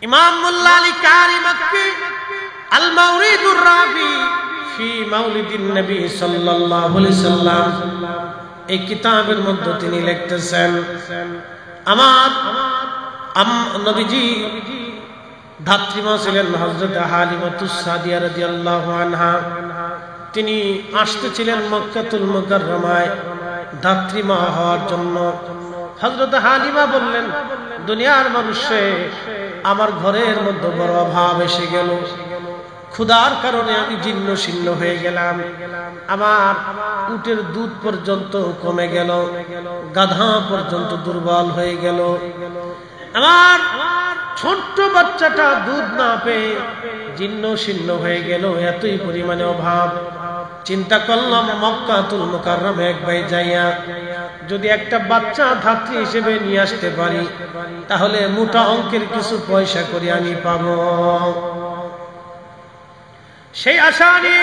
ইমাম মোল্লা আলী কারি মক্কি আল মাওরিদুর রাবি ফি মাউলিদিন নবী সাল্লাল্লাহু আলাইহি সাল্লাম এই কিতাবের মধ্যে তিনি লিখতেছেন, আমার নবীজি ধাত্রীমা ছিলেন হযরত হালিমাতুস সাদিয়া রাদিয়াল্লাহু আনহা। তিনি আসতেছিলেন মক্কাতুল মুকাররমায় ধাত্রীমা হওয়ার জন্য। হযরত হালিমা বললেন, দুনিয়ার মানুষে আমার ঘরের মধ্যে বড় অভাব এসে গেল, ক্ষুধার কারণে আমি জীর্ণ শীর্ণ হয়ে গেলাম, আমার উটের দুধ পর্যন্ত কমে গেল, গাধা পর্যন্ত দুর্বল হয়ে গেল, আমার ছোট্ট বাচ্চাটা দুধ না পেয়ে জীর্ণ শীর্ণ হয়ে গেল, এতই পরিমাণে অভাব। চিন্তা করলাম মক্কাতুল মুকাররমে একবার যাইয়া যদি একটা বাচ্চা ধাত্রী হিসেবে নিয়ে আসতে পারি, তাহলে মোটা অঙ্কের কিছু পয়সা করে আমি পাবো। সেই আশা নিয়ে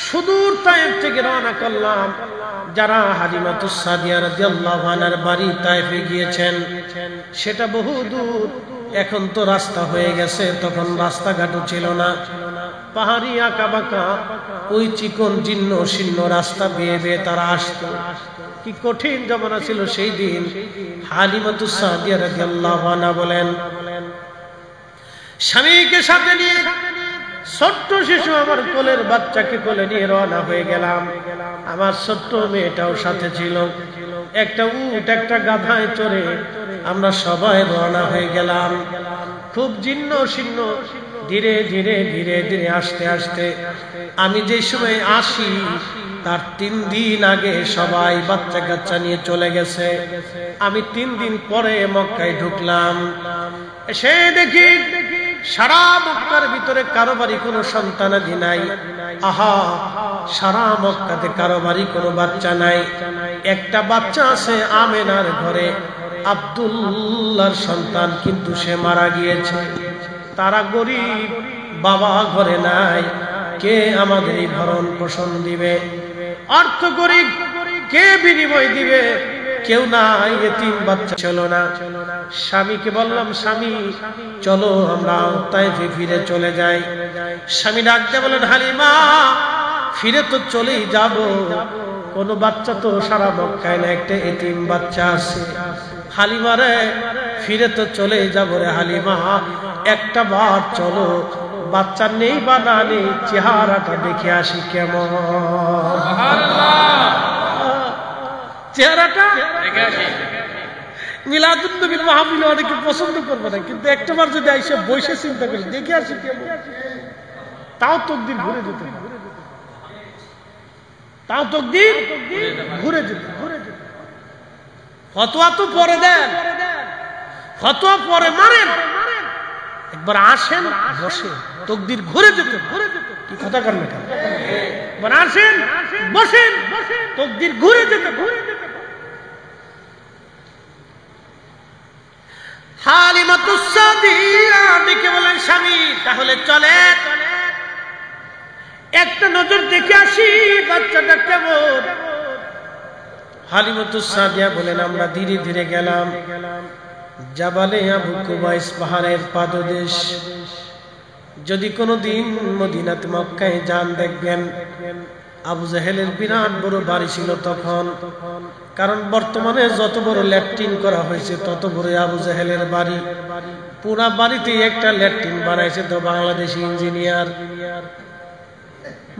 সুদূর তায়েফ থেকে রওনা করলাম। যারা হালিমাতুস সাদিয়া রাদিয়াল্লাহু আনহার বাড়ি তায়েফে গিয়েছেন, সেটা বহু দূর। এখন তো রাস্তা হয়ে গেছে, তখন রাস্তাঘাটও ছিল না, পাহাড়ি আঁকা বাঁকা ওই চিকন জীর্ণ শীর্ণ রাস্তা বেয়ে বেয়ে তারা আসতো। কি কঠিন জমানা ছিল সেই দিন। হালিমাতুস সাদিয়া রাদিয়াল্লাহু আনহা বলেন, স্বামীকে সাথে নিয়ে ছোট্ট শিশু আমার কোলের বাচ্চাকে কোলে নিয়ে রওনা হয়ে গেলাম। আমার ছোট্ট মেয়েটাও সাথে ছিল। একটা উট একটা গাধায় চড়ে আমরা সবাই রওনা হয়ে গেলাম। খুব জীর্ণ শীর্ণ, ধীরে ধীরে ধীরে ধীরে আস্তে আস্তে আমি যে সময় আসি তার 3 দিন আগে সবাই বাচ্চা কাচ্চা নিয়ে চলে গেছে। আমি 3 দিন পরে মক্কায় ঢুকলাম। এসে দেখি সারা মক্কার ভিতরে কারো বাড়ি কোনো সন্তানাদি নাই। আহা, সারা মক্কাতে কারো বাড়ি কোনো বাচ্চা নাই। একটা বাচ্চা আছে আমেনার ঘরে, আব্দুল্লাহর সন্তান, কিন্তু সে মারা গিয়েছে। তারা গরিব, বাবা ঘরে নাই, কে আমাদের এই ভরণ পোষণ দিবে? অর্থ গরিব, কে বিনিময় দিবে? কেউ নাই, এতিম বাচ্চা ছিল না। স্বামীকে বললাম, স্বামী চলো আমরা তায়েফে ফিরে চলে যাই। স্বামী ডাক দিয়ে বলেন, হালিমা ফিরে তো চলেই যাব, কোনো বাচ্চা তো সারা মক্কায় না, একটা এতিম বাচ্চা আছে। হালিমা রে, ফিরে তো চলেই যাব রে হালিমা, একটা বার চলো, বাচ্চা নেই বা না নেই, চেহারাটা দেখে আসি কেমন। চেহারাটা মিলাদুন নবীর মাহফিলে অনেকে পছন্দ করবে না, কিন্তু একটাবার যদি আইসা বসে চিন্তা করি, দেখে আসি কেমন, তাও তকদির ঘুরে যেতে, তাও তকদির ঘুরে যেতে। ফতোয়া তো পরে দেন, ফতোয়া পরে মারেন, একবার আসেন বসে, তকদির ঘুরে যেতে। কি কথা কারণ একবার আসেন বসেন, তকদির ঘুরে যেতে। হালিমাতুস সাদিয়া ডেকে বলেন, স্বামী তাহলে চলে একটা নজর দেখে আসি বাচ্চাটা কেমন। হালিমাতুস সাদিয়া বলেন, আমরা ধীরে ধীরে গেলাম জাবালে আবু কুবাইস পাহাড়ের পাদদেশ। যদি কোনোদিন মদিনাতে মক্কায় যান, দেখবেন আবু জাহেলের বিরাট বড় বাড়ি ছিল তখন। কারণ বর্তমানে যত বড় ল্যাট্রিন করা হয়েছে তত বড় আবু জাহেলের বাড়ি। পুরা বাড়িতে একটা ল্যাট্রিন বানাইছে তো বাংলাদেশি ইঞ্জিনিয়ার।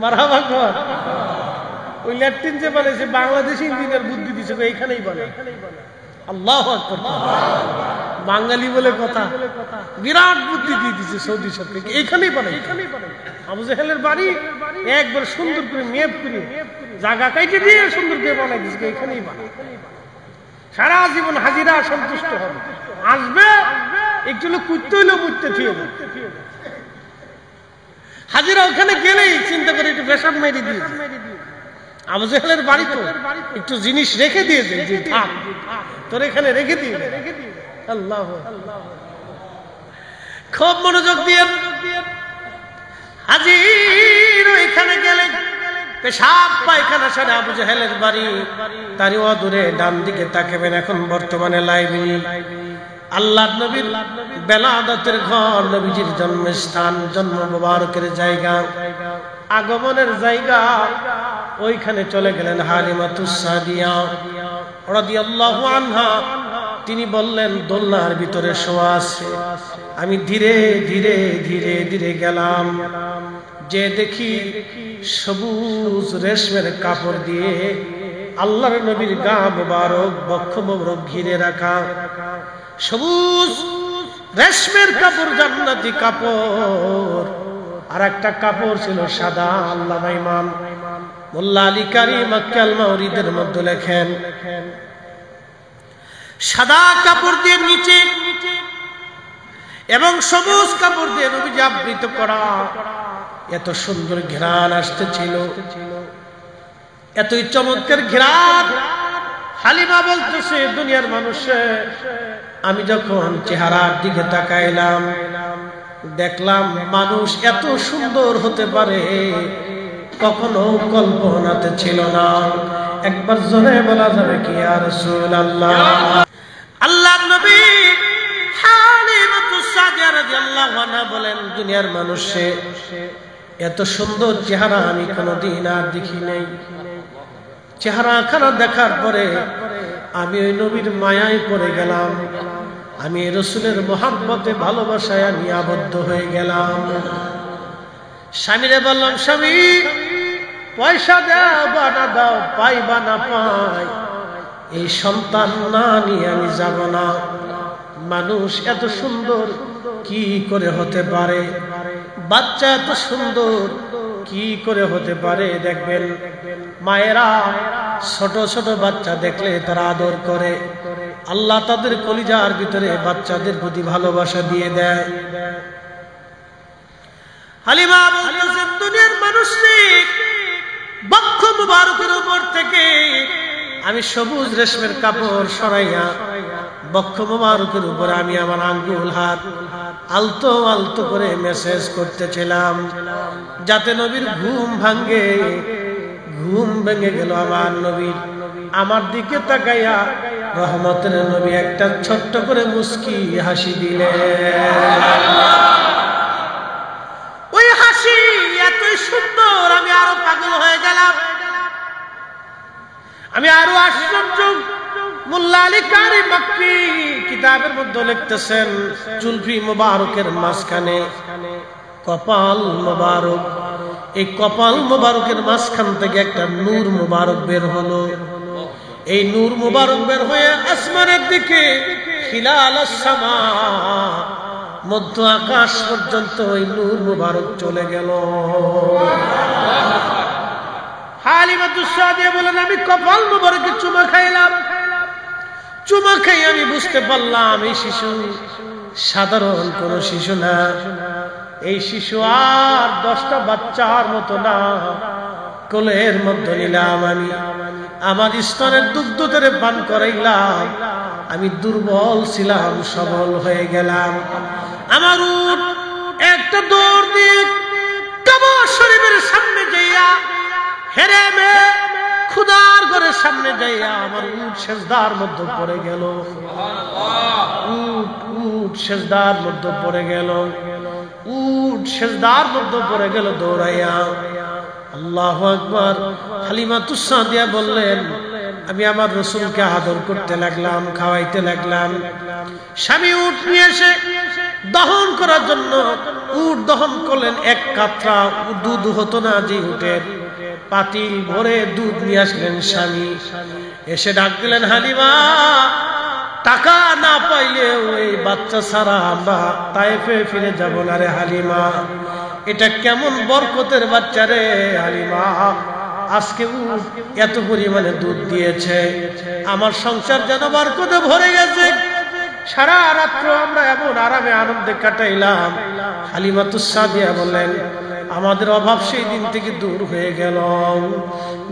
মারহাবা কর। ওই ল্যাট্রিন যে বানাইছে বাংলাদেশি ইঞ্জিনিয়ার বুদ্ধি দিছে, এইখানেই বানায়। আল্লাহু আকবার। বাঙালি বলে কথা, বিরাট বুদ্ধি দিয়ে দিচ্ছে সৌদি সরকারকে, এইখানেই বানায়। আবু জাহেলের বাড়ি একবার সুন্দর করে মেপ করে জায়গা কাইটে দিয়ে সুন্দর করে বানাই দিচ্ছে, এইখানেই বানায়। সারা জীবন হাজিরা সন্তুষ্ট হবে, আসবে একটু কুত্তে হইলেও বুঝতে থিয়ে দেবে। হাজিরা ওখানে গেলেই চিন্তা করে একটু পেশাব মেরে দিয়েছে। আবু জাহেলের বাড়ি তো একটু জিনিস রেখে দিয়েছে, যে থাক তোর এখানে রেখে দিয়ে। আল্লাহ, খুব মনোযোগ দিয়ে হাজির ওইখানে গেলে পেশাব পায়খানা সারা আবু জাহেলের বাড়ি। তারই অদূরে ডান দিকে তাকাবেন, এখন বর্তমানে লাইব্রেরি, আল্লাহর নবীর বেলাদতের ঘর, নবীজির জন্মস্থান, জন্ম মুবারকের জায়গা, আগমনের জায়গা, ওইখানে চলে গেলেন হালিমাতুস সাদিয়া রাদিয়াল্লাহু আনহা। তিনি বললেন দোলনার ভিতরে শোয়া আছে। আমি ধীরে ধীরে ধীরে ধীরে গেলাম, যে দেখি সবুজ রেশমের কাপড় দিয়ে আল্লাহর নবীর গা মুবারক, বক্ষ মুবারক ঘিরে রাখা, সবুজ রেশমের কাপড়, জান্নাতি কাপড়। আর একটা কাপড় ছিল সাদা। আল্লামা ইমাম মোল্লা আলী কারি মক্কাল মাওরিদের মধ্যে লেখেন, সাদা কাপড় দিয়ে নিচে এবং সবুজ কাপড় দিয়ে নবীজি আবৃত করা। এত সুন্দর ঘ্রাণ আসতেছিল, এতই চমৎকার ঘ্রাণ। হালিমা বলতেছে, দুনিয়ার মানুষে আমি যখন চেহারার দিকে তাকাইলাম, দেখলাম মানুষ এত সুন্দর হতে পারে কখনো কল্পনাতে ছিল না। একবার জোরে বলা যাবে কি ইয়া রাসূলুল্লাহ? আল্লাহর নবী হালিমাতুস সাদিয়া রাদিয়াল্লাহু আনহা বলেন, দুনিয়ার মানুষে এত সুন্দর চেহারা আমি কোনোদিন আর দেখি নাই। চেহারা খানা দেখার পরে আমি ওই নবীর মায়ায় পড়ে গেলাম, আমি রাসূলের মহব্বতে, ভালোবাসায় আমি আবদ্ধ হয়ে গেলাম। স্বামীরে বললাম, স্বামী পয়সা দাও বা না দাও, পাই বা না পাই, এই সন্তান না নিয়ে আমি যাব না। মানুষ এত সুন্দর কি করে হতে পারে, বাচ্চা এত সুন্দর কি করে হতে পারে? দেখবেন মায়েরা ছোট ছোট বাচ্চা দেখলে তারা আদর করে, আল্লাহ তাদের কলিজার ভিতরে বাচ্চাদের প্রতি ভালোবাসা দিয়ে দেয়। হালিমা বলতেছেন, দুনিয়ার মানুষকে বক্ষ মুবারকের উপর থেকে আমি সবুজ রেশমের কাপড় সরাইয়া বক্ষ মুবারকের উপর আমি আমার আঙ্গুল হাত আলতো আলতো করে মেসেজ করতেছিলাম, যাতে নবীর ঘুম ভাঙে। ঘুম ভেঙে গেল আমার নবীর। আমার দিকে তাকাইয়া রহমতের নবী একটা ছোট্ট করে মুস্কি হাসি দিলেন। ওই হাসি এতই সুন্দর, আমি আরো পাগল হয়ে গেলাম, আমি আরো আশ্চর্য। মোল্লা আলী কারি মক্কি কিতাবের মধ্যে লিখতেছেন, জুলফি মুবারকের মাঝখানে কপাল মুবারক, এই কপাল মুবারকের মাঝখান থেকে একটা নূর মুবারক বের হলো। এই নূর মুবারক বের হয়ে আসমানের দিকে খিলালাস সামা, মধ্য আকাশ পর্যন্ত ওই নূর মুবারক চলে গেল। হালিমাতুস সাদিয়া বলেন, আমি কপাল মুবারকে চুমা খাইলাম। চুমা খাই আমি বুঝতে পারলাম এই শিশু সাধারণ কোন শিশু না। এই শিশু আর 10টা বাচ্চার মতো না। কোলের মধ্যে নিলাম আমি, আমার স্তনের দুগ্ধ ধরে পান করাইলাম। আমি দুর্বল ছিলাম, সবল হয়ে গেলাম। আমার উট একটা দৌড় দিয়ে কাবা শরীফের সামনে যাইয়া, হেরেমে খুদার ঘরের সামনে যাইয়া আমার উট সেজদার মধ্যে পড়ে গেল। উট সেজদার মধ্যে পড়ে গেল, উট সেজদার মধ্যে পড়ে গেল দৌড়াইয়া। আল্লাহু আকবার। হালিমাতুস সাদিয়া বললেন, আমি আমার রাসূলকে আদর করতে লাগলাম, খাওয়াইতে লাগলাম। স্বামী উট নিয়ে এসে দহন করার জন্য উট দহন করলেন। এক কাতরা দুধ হতো না, যে উটের পাতিল ভরে দুধ নিয়ে আসলেন স্বামী। এসে ডাক দিলেন, হালিমা টাকা না পাইলে ওই বাচ্চা ছাড়া আমরা তায়েফে ফিরে যাব না রে হালিমা। এটা কেমন বরকতের বাচ্চা রে হালিমা, আজকে এত পরিমাণে দুধ দিয়েছে, আমার সংসার যেন বরকতে ভরে গেছে। সারা রাত্র আমরা এমন আরামে আনন্দে কাটাইলাম। হালিমাতুস সাদিয়া বললেন, আমাদের অভাব সেই দিন থেকে দূর হয়ে গেল।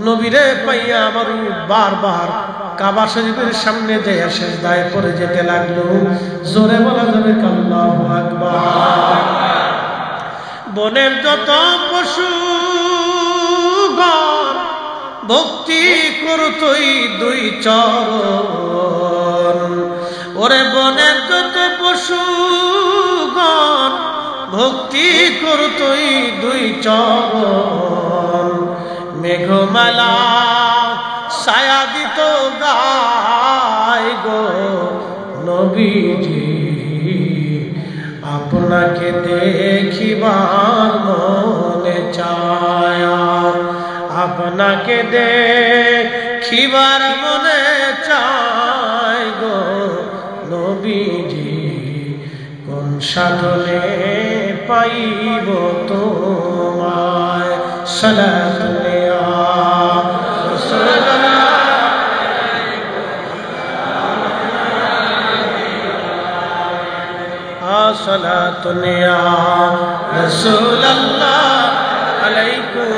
নবীরে পাইয়া আমার বারবার কাবা শরীফের সামনে যাইয়া সিজদায় পড়ে যেতে লাগলো। জোরে বলা যাবে আল্লাহু আকবার। বনের যত পশু ভক্তি করতই দুই চরণ, ওরে বনের যত ভক্তি করতই দুই চরণ, মেঘমালা ছায়া দিত গায় গো নবীজি, আপনাকে দেখিবার মনে চায়, আপনাকে দেখিবার মনে চায় গো নবীজি, কোন সাধনে পাইব তোমায়। সালাত ইয়া রাসূলুল্লাহ, সালাত ইয়া রাসূলুল্লাহ, আলাইকুম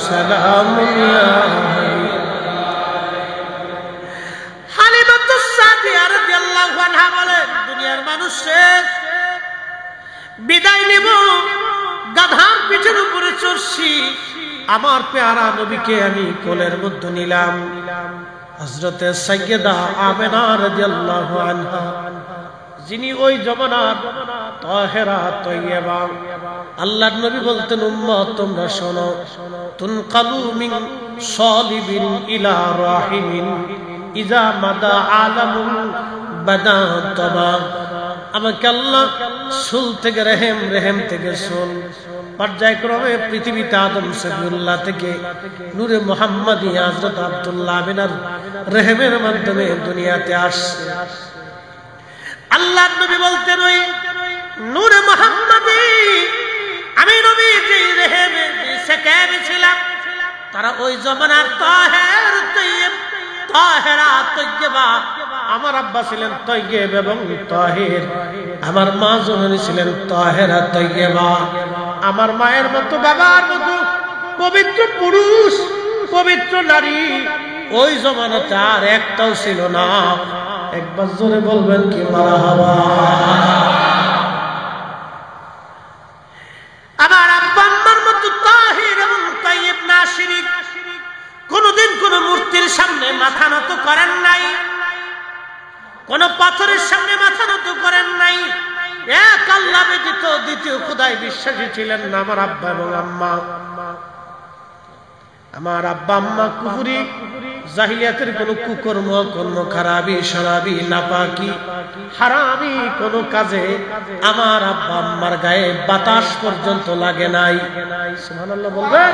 সালাম ইয়া হালিমাতুস সাদিয়া রাদিয়াল্লাহু আনহা বলেন, দুনিয়ার মানুষের বিদায় নেব, গাধার পিঠের উপরে চড়ছি, আমার পেয়ারা নবীকে আমি কোলের মধ্যে নিলাম। হযরতে সাইয়্যিদা আমেনা রাদিয়াল্লাহু আনহা, যিনি ওই জমানার তাহেরা তয়্যিবা, আল্লাহর নবী বলতেন, উম্মত তোমরা শোনো, তুনকালু মিন সালিবিন ইলা রাহিমিন ইজা মাদা আলামুন বাদা তাবা। আমাকে আল্লাহ সুল থেকে রেহেম, রেহেম থেকে সুল, পর্যায়ক্রমে পৃথিবীতে আদম সফিউল্লাহ থেকে নূরে মুহাম্মদী হযরত আব্দুল্লাহ বিনার রেহেমের মাধ্যমে দুনিয়াতে আসছে। আল্লাহর নবী বলতেন, ওই নূরে মুহাম্মদী আমি নবী যে রেহেমে সেকেবে ছিলাম, তারা ওই জমানার তাহের তয়্যিব, তাহেরা তয়্যিবা। আমার আব্বা ছিলেন তয়্যিব এবং তাহির, আমার মা জননী ছিলেন তাহেরা তয়্যিবা। আমার মায়ের মতো, বাবার মতো পবিত্র পুরুষ, পবিত্র নারী ওই জমানাতে আর একটাও ছিল না। একবার জোরে বলবেন কি মারহাবা। আমার আব্বা আম্মার মতো তাহির এবং তয়্যিব না শিরিক, কোনদিন কোন মূর্তির সামনে মাথা নত করেন নাই, কোন পাথরের সামনে মাথা নত করেন নাই, এক আল্লাহ ব্যতীত দ্বিতীয় খোদায় বিশ্বাসী ছিলেন না আমার আব্বা এবং আম্মা। আমার আব্বা আম্মা কুফরি, জাহিলিয়াতের কোন কুকর্ম, কোন খারাপি, শরাবি, নাপাকি, হারামি কোন কাজে আমার আব্বা আম্মার গায়ে বাতাস পর্যন্ত লাগে নাই। সুবহানাল্লাহ বলবেন।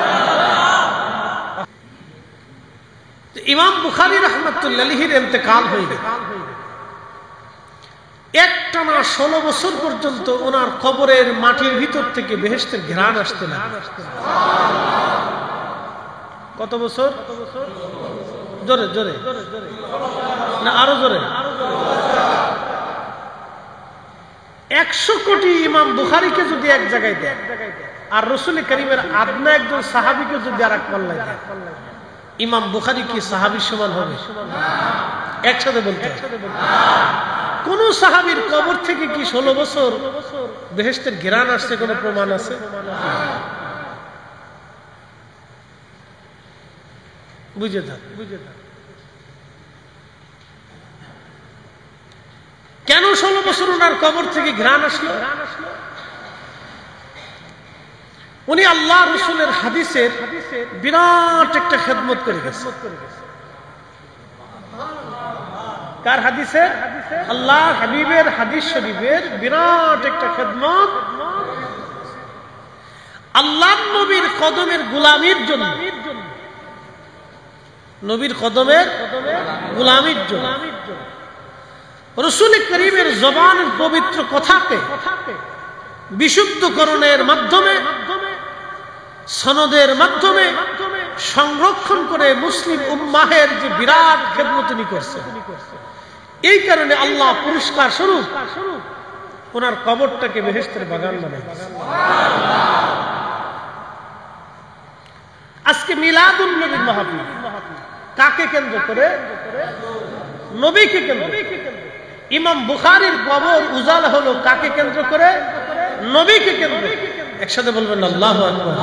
ইমাম বুখারী রাহমাতুল্লাহি আলাইহির ইন্তেকাল হয়ে গেল। একটানা 16 বছর পর্যন্ত ওনার কবরের মাটির ভিতর থেকে বেহেশতের ঘ্রাণ আসতে লাগলো। কত বছর? জোরে জোরে না আরো জোরে? 100 কোটি ইমাম বুখারীকে যদি এক জায়গায় দেয়, আর রাসূল করিমের আদনা একজন সাহাবীকে যদি আরেক পাল্লায় দেয়, ইমাম বুখারী কি সাহাবীর সমান হবে? একসাথে বলতে কোন সাহাবীর কবর থেকে কি 16 বছর বেহেশতের ঘ্রাণ আসছে কোন প্রমাণ আছে? বুঝে থাক। কেন 16 বছর ওনার কবর থেকে ঘ্রাণ আসলো? উনি আল্লাহ রাসূলের হাদিসের বিরাট একটা খেদমত করে গেছেন। কার হাদিসের? আল্লাহ হাবিবের হাদিস শরীফের বিরাট একটা খেদমত। আল্লাহ নবীর কদমের গোলামির জন্য, নবীর কদমের গোলামির জন্য রাসূল করিমের জবানের পবিত্র কথাকে বিশুদ্ধকরণের মাধ্যমে, সনদের মাধ্যমে সংরক্ষণ করে মুসলিম উম্মাহের যে বিরাট খেদমত তিনি করছেন, এই কারণে আল্লাহ পুরস্কার স্বরূপ ওনার কবরটাকে বেহেশতের বাগান বানাইছেন। আজকে মিলাদুন নবীর মাহফিল কাকে কেন্দ্র করে? নবীকে কেন্দ্র। ইমাম বুখারীর কবর উজালা হলো কাকে কেন্দ্র করে? নবীকে কেন্দ্র। একসাথে বলবেন আল্লাহু আকবার।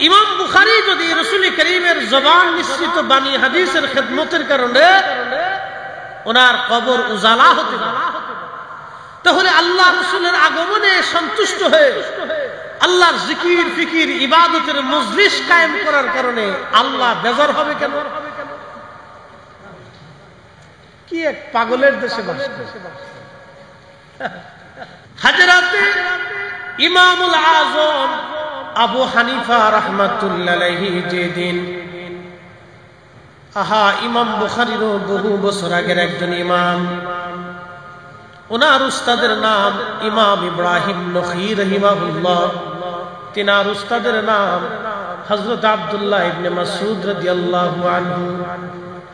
ইমাম বুখারী যদি রাসূল করিমের জবান নিঃসৃত বাণী হাদিসের খেদমতের কারণে ওনার কবর উজালা হতে পারে, তাহলে আল্লাহ রাসূলের আগমনে সন্তুষ্ট হয়ে আল্লাহর জিকির ফিকির ইবাদতের মজলিস কায়েম করার কারণে আল্লাহ বেজার হবে কেন? কি এক পাগলের দেশে বাস করে। হযরতে ইমামুল আযম আবু হানিফা রাহমাতুল্লাহি আলাইহি যেদিন ইমাম বুখারীরও বহু বছর আগের একজন ইমাম, ওনার উস্তাদের নাম ইমাম ইব্রাহিম নখী রাহিমাহুল্লাহ, তিনার উস্তাদের নাম হযরত আব্দুল্লাহ ইবনে মাসউদ রাদিয়াল্লাহু আনহু,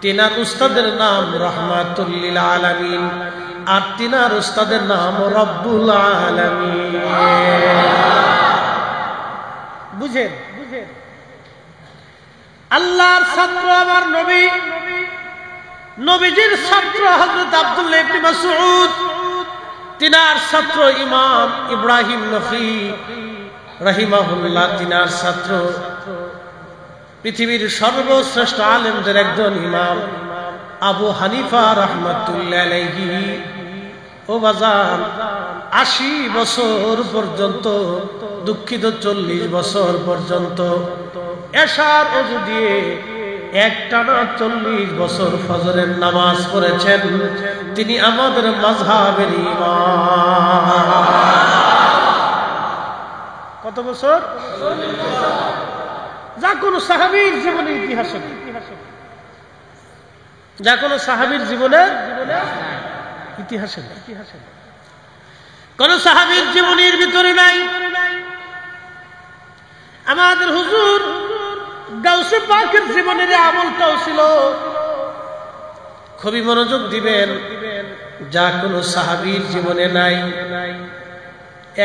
তিনার উস্তাদের নাম রাহমাতুল লিল আলামিন, আর তিনার উস্তাদের নাম রব্বুল আলামিন। বুঝেন, আল্লাহর ছাত্র আমার নবী, নবীজির ছাত্র হযরত আব্দুল্লাহ ইবনে মাসউদ, তিনার ছাত্র ইমাম ইব্রাহিম নখী রাহিমাহুল্লাহ, তিনার ছাত্র পৃথিবীর সর্বশ্রেষ্ঠ আলেমদের একজন ইমাম আবু হানিফা রাহমাতুল্লাহি আলাইহি। ও বাজান, ৮০ বছর পর্যন্ত, দুঃখিত ৪০ বছর পর্যন্ত এশার ওযু দিয়ে একটানা ৪০ বছর ফজরের নামাজ পড়েছেন। তিনি আমাদের মাযহাবের ইমাম। কত বছর? যা কোনো সাহাবীর জীবনের ইতিহাসে, যা কোনো সাহাবীর জীবনের ইতিহাসে, কোন সাহাবীর জীবনের ভিতরে নাই। আমাদের হুজুর গাউসে পাকের জীবনের আমলটাও ছিল, খুবই মনোযোগ দিবেন, যা কোনো সাহাবীর জীবনে নাই।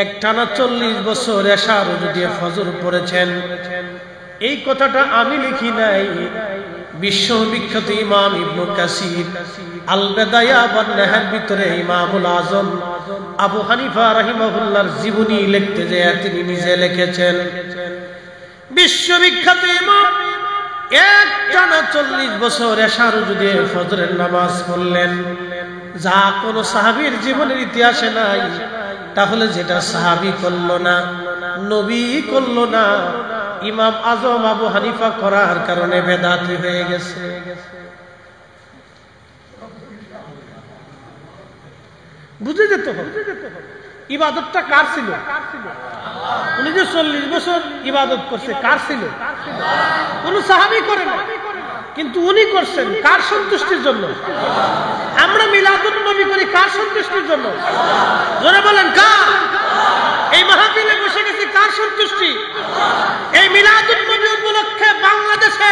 একটানা ৪০ বছর এশার ওযু দিয়ে ফজর পড়েছেন। এই কথাটা আমি লিখি নাই, বিশ্ববিখ্যাত ইমাম ইবনে কাসির আল বিদায়া ওয়ান নিহায়ার ভিতরে ইমামুল আযম আবু হানিফা রাহিমাহুল্লাহর জীবনী লিখতে যায় তিনি নিজে লিখেছেন। বিশ্ববিখ্যাত ইমাম একটানা ৪০ বছর এশার ওযু দিয়ে ফজরের নামাজ পড়লেন, যা কোনো সাহাবীর জীবনের ইতিহাসে নাই। তাহলে যেটা সাহাবী করলো না, নবী করলো না, ইমাম আযম আবু হানিফা করার কারণে বেদাতি হয়ে গেছে। বুঝে যেতে হবে ইবাদতটা কার ছিল। উনি যে ৪০ বছর ইবাদত করছে, কার ছিল? কোন সাহাবী করে না, কিন্তু উনি করছেন কার সন্তুষ্টির জন্য? আমরা মিলাদুন নবী করি কার সন্তুষ্টির জন্য? যারা বলেন কার? এই মাহফিলে বসে গেছি কার সন্তুষ্টি? এই মিলাদুন নবী উপলক্ষে বাংলাদেশে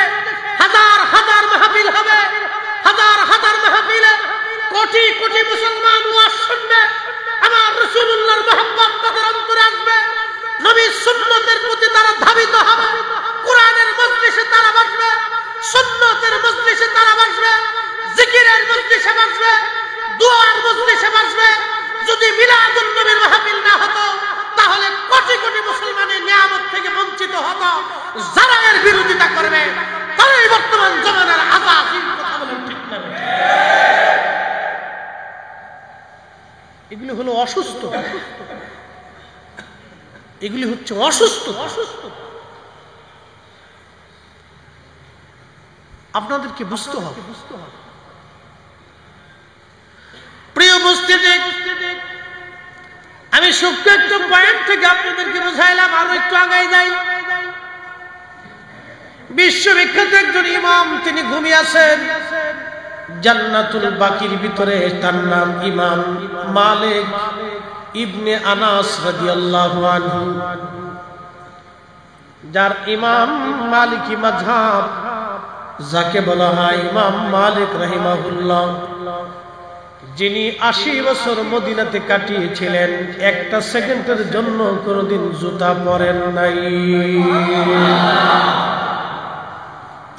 হাজার হাজার মাহফিল হবে, হাজার হাজার মাহফিলে কোটি কোটি মুসলমান ওয়াজ শুনবে। আমার রাসূলুল্লাহর মহব্বত তাদের অন্তরে আসবে, নবীর সুন্নতের প্রতি তারা ধাবিত হবে, কোরআনের মজলিসে তারা বসবে, সুন্নতের মজলিসে তারা বসবে, জিকিরের মজলিসে বসবে, দুআর মজলিসে বসবে। যদি মিলাদুন নবীর মাহফিল না হতো, তাহলে কোটি কোটি মুসলমানের নিয়ামত থেকে বঞ্চিত হতো। যারা এর বিরোধিতা করবে তারাই বর্তমান জমানার আযাসীন। কথা বলেন ঠিক না? এগুলি হলো অসুস্থ, এগুলি হচ্ছে অসুস্থ। আপনাদেরকে বুঝতে হবে। প্রিয় উপস্থিতি, আমি সূক্ষ্ম একটু পয়েন্ট থেকে আপনাদেরকে বুঝাইলাম, আরো একটু আগাই যাই। বিশ্ববিখ্যাত একজন ইমাম, তিনি ঘুমিয়ে আছেন জান্নাতুল বাকির ভিতরে। তার নাম ইমাম মালিক ইবনে আনাস রাদিয়াল্লাহু আনহু, যার ইমাম মালিকি মাযহাব, যাকে বলা হয় ইমাম মালিক রাহিমাহুল্লাহ, যিনি ৮০ বছর মদিনাতে কাটিয়েছিলেন, একটা সেকেন্ডের জন্য কোনোদিন জুতা পরেন নাই।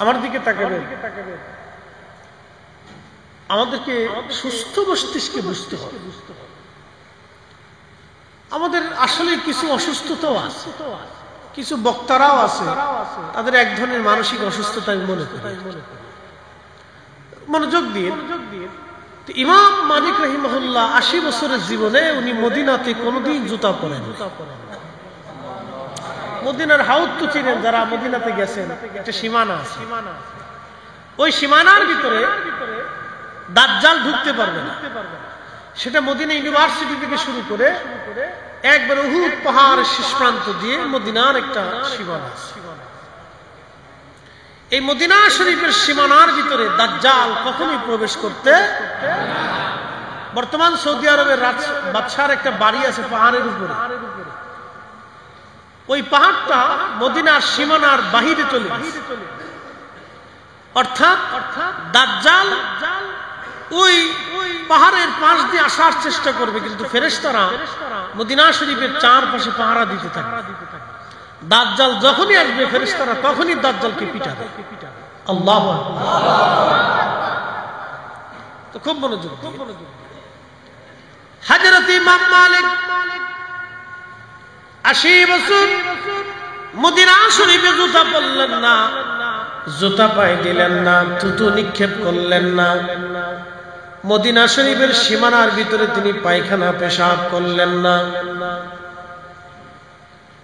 আমার দিকে তাকাবেন। আমাদেরকে সুস্থ মস্তিষ্কে বুঝতে হবে, আমাদের আসলে কিছু অসুস্থতাও আছে, কিছু বক্তারাও আছে, তাদের এক ধরনের মানসিক অসুস্থতা আমি মনে করি। মনোযোগ দিয়ে ইমাম মালিক রাহিমাহুল্লাহ ৮০ বছরের জীবনে উনি মদিনাতে কোনোদিন জুতা পরেন। মদিনার হাউদ তো চিনেন যারা মদিনাতে গেছেন, একটা সীমানা আছে, ওই সীমানার ভিতরে দাজ্জাল ঢুকতে পারবে না। সেটা মদিনা ইউনিভার্সিটি থেকে শুরু করে একবার উহুদ পাহাড়ের শেষ প্রান্ত দিয়ে মদিনার একটা সীমানা আছে। এই মদিনা শরীফের সীমানার ভিতরে দাজ্জাল কখনোই প্রবেশ করতে। বর্তমান সৌদি আরবের বাদশার একটা বাড়ি আছে পাহাড়ের উপরে, ওই পাহাড়টা মদিনার সীমানার বাহিরে চলে গেছে। অর্থাৎ দাজ্জাল ওই পাহাড়ের পাশ দিয়ে আসার চেষ্টা করবে, কিন্তু ফেরেশতারা মদিনা শরীফের চারপাশে পাহারা দিতে থাকে। দাজ্জাল যখনই আসবে ফেরেশতারা তখনই দাজ্জালকে পিটাবে। আল্লাহু আকবার। তো খুব মনোযোগ। হযরত ইমাম মালিক ৮০ বছর মদিনা শরীফে জুতা পরলেন না, জুতা পায়ে দিলেন না, থুতু নিক্ষেপ করলেন না। মদিনা শরীফের সীমানার ভিতরে তিনি পায়খানা পেশাব করলেন না।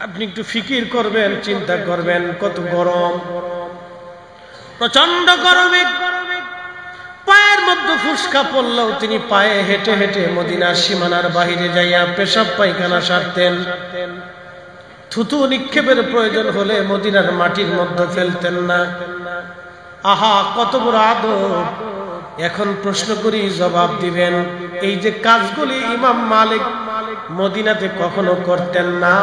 আপনি একটু ফিকির করবেন, চিন্তা করবেন, কত গরম, প্রচন্ড গরমে পায়ের মধ্যে ফুসকা পড়লেও তিনি পায়ে হেঁটে হেঁটে মদিনার সীমানার বাহিরে যাইয়া পেশাব পায়খানা সারতেন। থুতু নিক্ষেপের প্রয়োজন হলে মদিনার মাটির মধ্যে ফেলতেন না। আহা, কত বড় আদব! এখন প্রশ্ন করি, জবাব দিবেন। এই যে কাজগুলি ইমাম মালিক মদিনাতে কখনো করতেন না,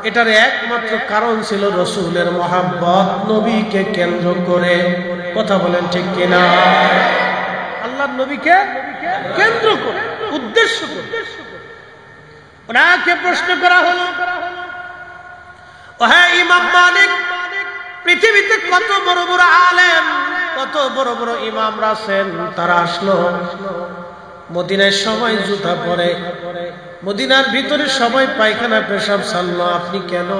এটার একমাত্র কারণ ছিল রসুলের মহাব্বত, নবীকে কেন্দ্র করে। কথা বলেন ঠিক কিনা? আল্লাহর নবীকে কেন্দ্র করে, উদ্দেশ্য করে ওনাকে প্রশ্ন করা হলো, ও হ্যাঁ ইমাম মালিক, পৃথিবীতে কত বড় বড় আলেম, কত বড় বড় ইমামরা আছেন, তারা আসলো মদিনায় সবাই জুতা পরে, মদিনার ভিতরে সবাই পায়খানা পেশাব সারলো, আপনি কেন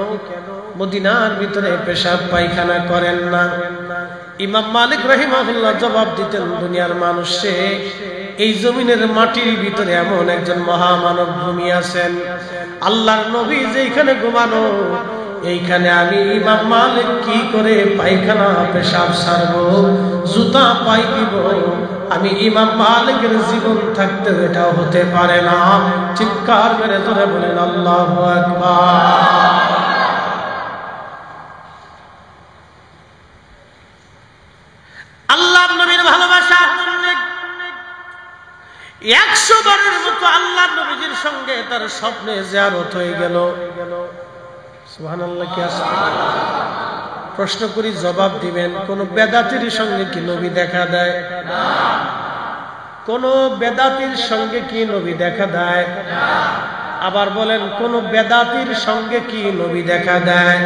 মদিনার ভিতরে পেশাব পায়খানা করেন না? ইমাম মালিক রাহিমাহুল্লাহ জবাব দিতেন, দুনিয়ার মানুষে, এই জমিনের মাটির ভিতরে এমন একজন মহামানব ঘুমিয়ে আছেন, আল্লাহর নবী যেখানে ঘুমানো, এইখানে আমি ইমাম মালিক কি করে পায়খানা পেশাব সারবো, জুতা পাই দিব? আমি ইমাম মালিকের জীবন থাকতে এটাও হতে পারে না। চিৎকার মেরে ধরে বলেন আল্লাহু আকবার। আল্লাহর নবীর ভালোবাসা 100 বারের মতো আল্লাহর নবীর সঙ্গে তার স্বপ্নে জিয়ারত হয়ে গেল। সুবহানাল্লাহ। কি আছে? প্রশ্ন করি, জবাব দিবেন। কোন বেদাতির সঙ্গে কি নবী দেখা দেয়? কোন বেদাতির সঙ্গে কি নবী দেখা দেয়? আবার বলেন, কোন বেদাতির সঙ্গে কি নবী দেখা দেয়?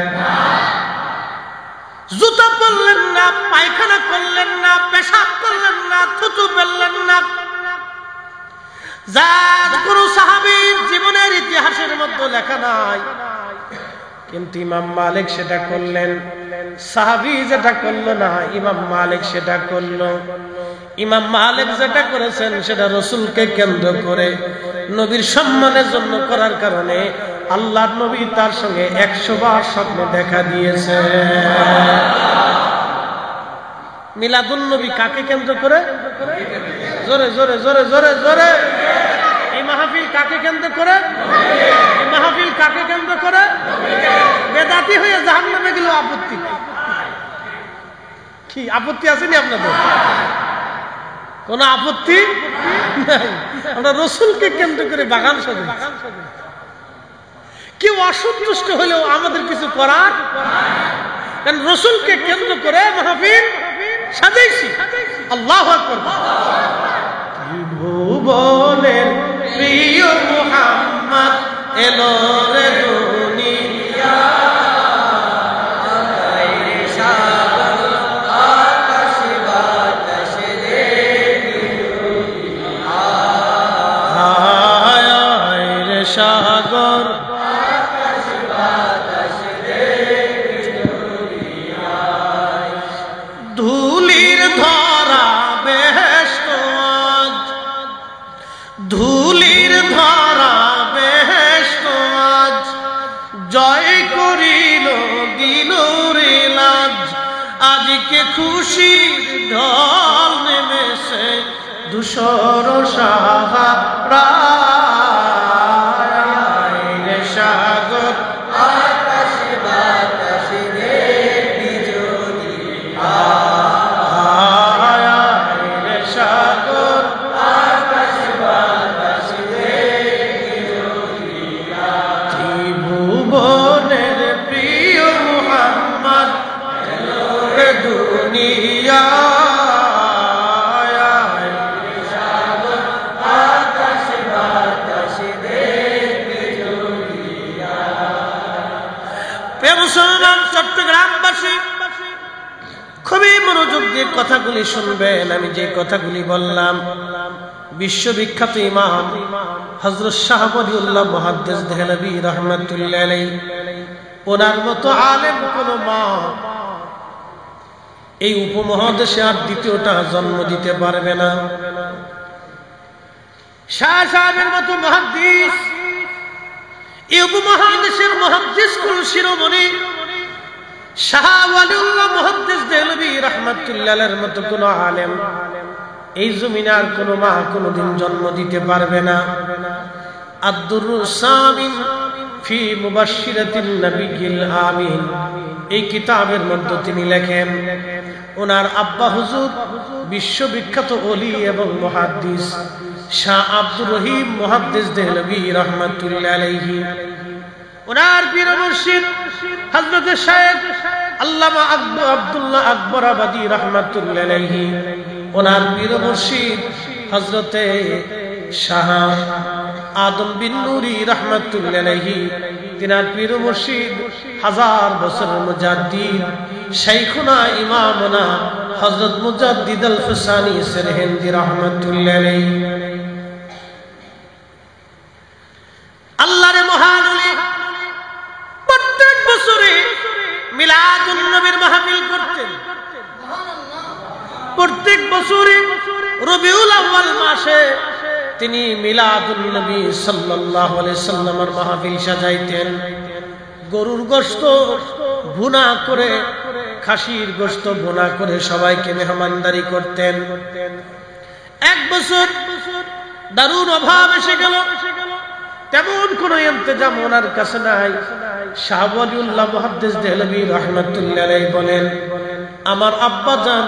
জুতা পরলেন না, পায়খানা করলেন না, পেশাব করলেন না, থুতু ফেললেন না, যা কোন সাহাবীর জীবনের ইতিহাসের মধ্যে লেখা নাই। কিন্তু ইমাম মালিক সেটা করলেন। সাহাবী যেটা করলো না, ইমাম মালিক সেটা করলো। ইমাম মালিক যেটা করেছেন সেটা রাসূলকে কেন্দ্র করে, নবীর সম্মানের জন্য করার কারণে আল্লাহর নবী তার সঙ্গে 100 বার স্বপ্নে দেখা দিয়েছে। মিলাদুন নবী কাকে কেন্দ্র করে? জোরে জোরে জোরে জোরে জোরে। এই মাহফিল কাকে কেন্দ্র করে? এই মাহফিল কাকে কেন্দ্র করে? বেদাতি হয়ে জাহান্নামে গেল আপত্তি কি? আপত্তি আসেনি আপনাদের? কোন আপত্তি নাই। আমরা রাসূলকে কেন্দ্র করে বাগান সাজাই। কেউ অসন্তুষ্ট হলেও আমাদের কিছু করার, কারণ রাসূলকে কেন্দ্র করে মাহফিল সাজাইছি। আল্লাহু আকবার। ভুবনের প্রিয় মুহাম্মদ এলো রে দুনিয়া, সাগর ধুলির ধরা বেহেশত চারিদিকে খুশির ঢল নেমেছে ধূসর সাহারা রে সাগর আকাশ বাতাস দেখবি যদি রে সাগর আকাশ বাতাস দেখবি যদি ত্রিভুবনের প্রিয় মুহাম্মদ এ দুনিয়া আকাশ বাতাস দেখবি যদি মুসলমান চট্টগ্রামবাসী খুবই মনোযোগ দিয়ে কথাগুলি শুনবেন। আমি যে কথাগুলি বললাম বিশ্ববিখ্যাত ইমাম হযরত শাহ ওয়ালিউল্লাহ মুহাদ্দিস দেহলভী রাহমাতুল্লাহ আলাইহি ওনার মতো আলেম কোন মা এই উপমহাদেশে আর দ্বিতীয়টা জন্ম দিতে পারবে না। শাহ সাহেবের মতো মুহাদ্দিস এই উপমহাদেশের মুহাদ্দিস কুল শিরোমণি শাহ ওয়ালিউল্লাহ মুহাদ্দিস দেহলভী রাহমাতুল্লাহ আলাইহির মতো কোন আলেম এই জমিনে আর কোন মা কোনদিন জন্ম দিতে পারবে না। আদ-দুররুস সামিন ফি মুবাশশিরাতিন নবিয়্যিল আমিন এই কিতাবের মধ্যে তিনি লেখেন ওনার আব্বা হুজুর বিশ্ববিখ্যাত ওলি এবং মুহাদ্দিস শাহ আব্দুর রহিম মুহাদ্দিস দেহলভী রাহমাতুল্লাহ আলাইহি ওনার পীর মুর্শিদ হযরত শাইখ আল্লামা আব্দুল্লাহ আকবরাবাদী রাহমাতুল্লাহ আলাইহি ওনার পীর মুর্শিদ হযরত শাহ আদম বিন নুরি রাহমাতুল্লাহ আলাইহি তিনার পীর মুর্শিদ হাজার বছরের মুজাদ্দিদ শাইখুনা ইমামনা হযরত মুজাদ্দিদ আল হুসাইনি সিরহিন্দি রাহমাতুল্লাহ আলাইহি আল্লাহর মহান ওলি প্রত্যেক বছরে মিলাদুন নবীর মাহফিল করতেন। প্রত্যেক বছরে রবিউল আউয়াল মাসে তিনি মিলাদুন নবী সাল্লাল্লাহু আলাইহি সাল্লামের মাহফিল সাজাইতেন। গরুর গোশত ভুনা করে খাসির গোশত ভুনা করে সবাইকে মেহমানদারি করতেন। এক বছর দারুণ অভাব এসে গেল, তেমন কোন ইন্তজাম ওনার কাছে নাই। শাহ ওয়ালিউল্লাহ মুহাদ্দিস দেহলভী রাহমাতুল্লাহ আলাইহি বলেন আমার আব্বা জান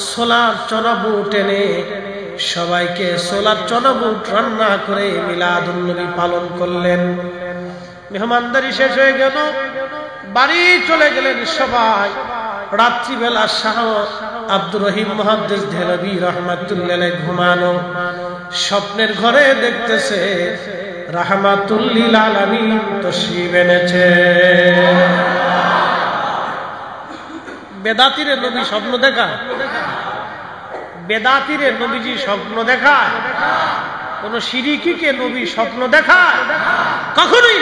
সোলার চনাবুট এনে সবাইকে সোলার চনাবুট রান্না করে মিলাদুন নবী পালন করলেন। মেহমানদারি শেষ হয়ে গেল, বাড়ি চলে গেলেন সবাই। রাত্রিবেলা শাহ আব্দুর রহিম মুহাদ্দিস দেহলভী রাহমাতুল্লাহ আলাইহি ঘুমানো, স্বপ্নের ঘরে দেখতেছে রাহমাতুল লিল আলামিন তশরীফ এনেছে। বেদাতিরে নবী স্বপ্ন দেখা, বেদাতিরে নবীজি স্বপ্ন দেখায়? কোন শিরিকিকে নবী স্বপ্ন দেখায়? কখনোই।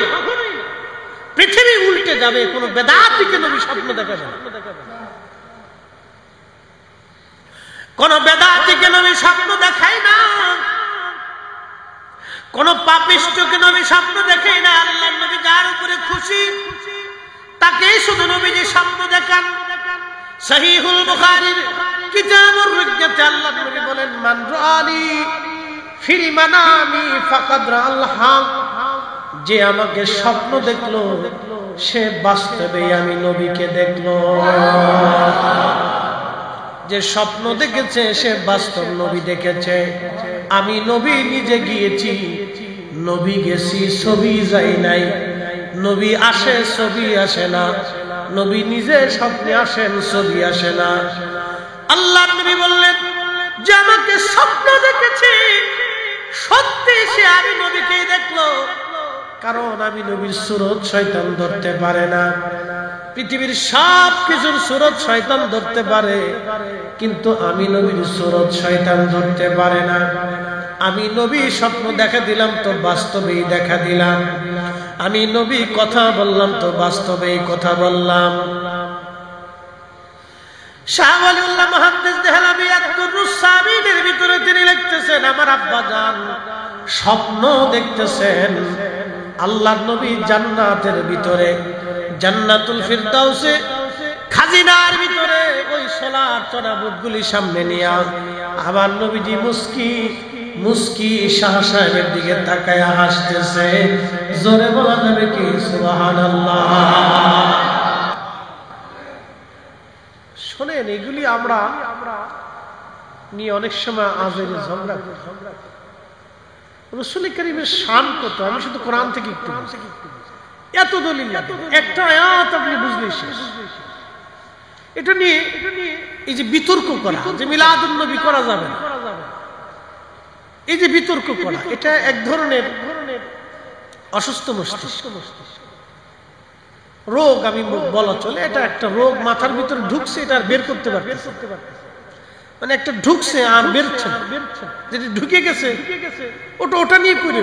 পৃথিবী উল্টে যাবে, কোন বেদাতিকে নবী স্বপ্ন দেখাবে না। কোন বেদাতিকে নবী স্বপ্ন দেখায় না, কোন পাপিষ্ঠকে নবী স্বপ্ন দেখায় না। আল্লাহর নবী যার উপরে খুশি তাকেই শুধু নবীজি স্বপ্ন দেখান। সহিহুল বুখারীর কিতাবুর রুজ্জাতে আল্লাহর নবী বলেন মান রাআনি ফিল মানামি ফাকাদ রাআল হক, যে আমাকে স্বপ্ন দেখলো সে বাস্তবে আমি নবীকে দেখলো। যে স্বপ্ন দেখেছে সে বাস্তব নবী দেখেছে। আমি নবী নিজে গিয়েছি, নবী গেছি, ছবি যাই নাই। নবী আসে, ছবি আসে না। নবী নিজে স্বপ্নে আসেন, ছবি আসে না। আল্লাহর নবী বললেন যে আমাকে স্বপ্ন দেখেছি সত্যি সে আমি নবীকেই দেখলো, কারণ আমি নবীর সুরত শয়তান ধরতে পারে না। পৃথিবীর সব কিছুর সুরত শয়তান ধরতে পারে, কিন্তু আমি নবীর সুরত শয়তান ধরতে পারে না। আমি নবী স্বপ্ন দেখা দিলাম তো বাস্তবেই দেখা দিলাম। আমি নবী কথা বললাম তো বাস্তবেই কথা বললাম। শাহ ওয়ালিউল্লাহ মুহাদ্দিস দেহলভী আদ-দুররুস সামিনের ভিতরে তিনি লিখতেছেন আমার আব্বা জান স্বপ্ন দেখতেছেন আল্লাহর নবী জান্নাতের ভিতরে জান্নাতুল ফিরদাউসে খাজিনার ভিতরে ওই সোলার তরাবুটগুলি সামনে নিয়ে আবার নবীজি মুস্কি শাহ সাহেবের দিকে তাকায়া হাসতেছে। জোরে বলা যাবে কি সুবহানাল্লাহ? শোনেন, এগুলি আমরা নিয়ে অনেক সময় আজের ঝগড়া করি। রাসূল কারীমের শান কত, আমি শুধু কোরআন থেকে একটু এত দলিল লাগে, একটা আয়াত আপনি বুঝলেই শেষ। এটা নিয়ে এই যে বিতর্ক করা যে মিলাদুন নবী করা যাবে না, এই যে বিতর্ক করা, এটা এক ধরনের অসুস্থ মস্তিষ্ক রোগ আমি বলা চলে। এটা একটা রোগ মাথার ভিতরে ঢুকছে, এটা আর বের করতে পারতেছে, মানে একটা ঢুকছে আর বেরছে না, যেটা ঢুকে গেছে ওটা নিয়ে করে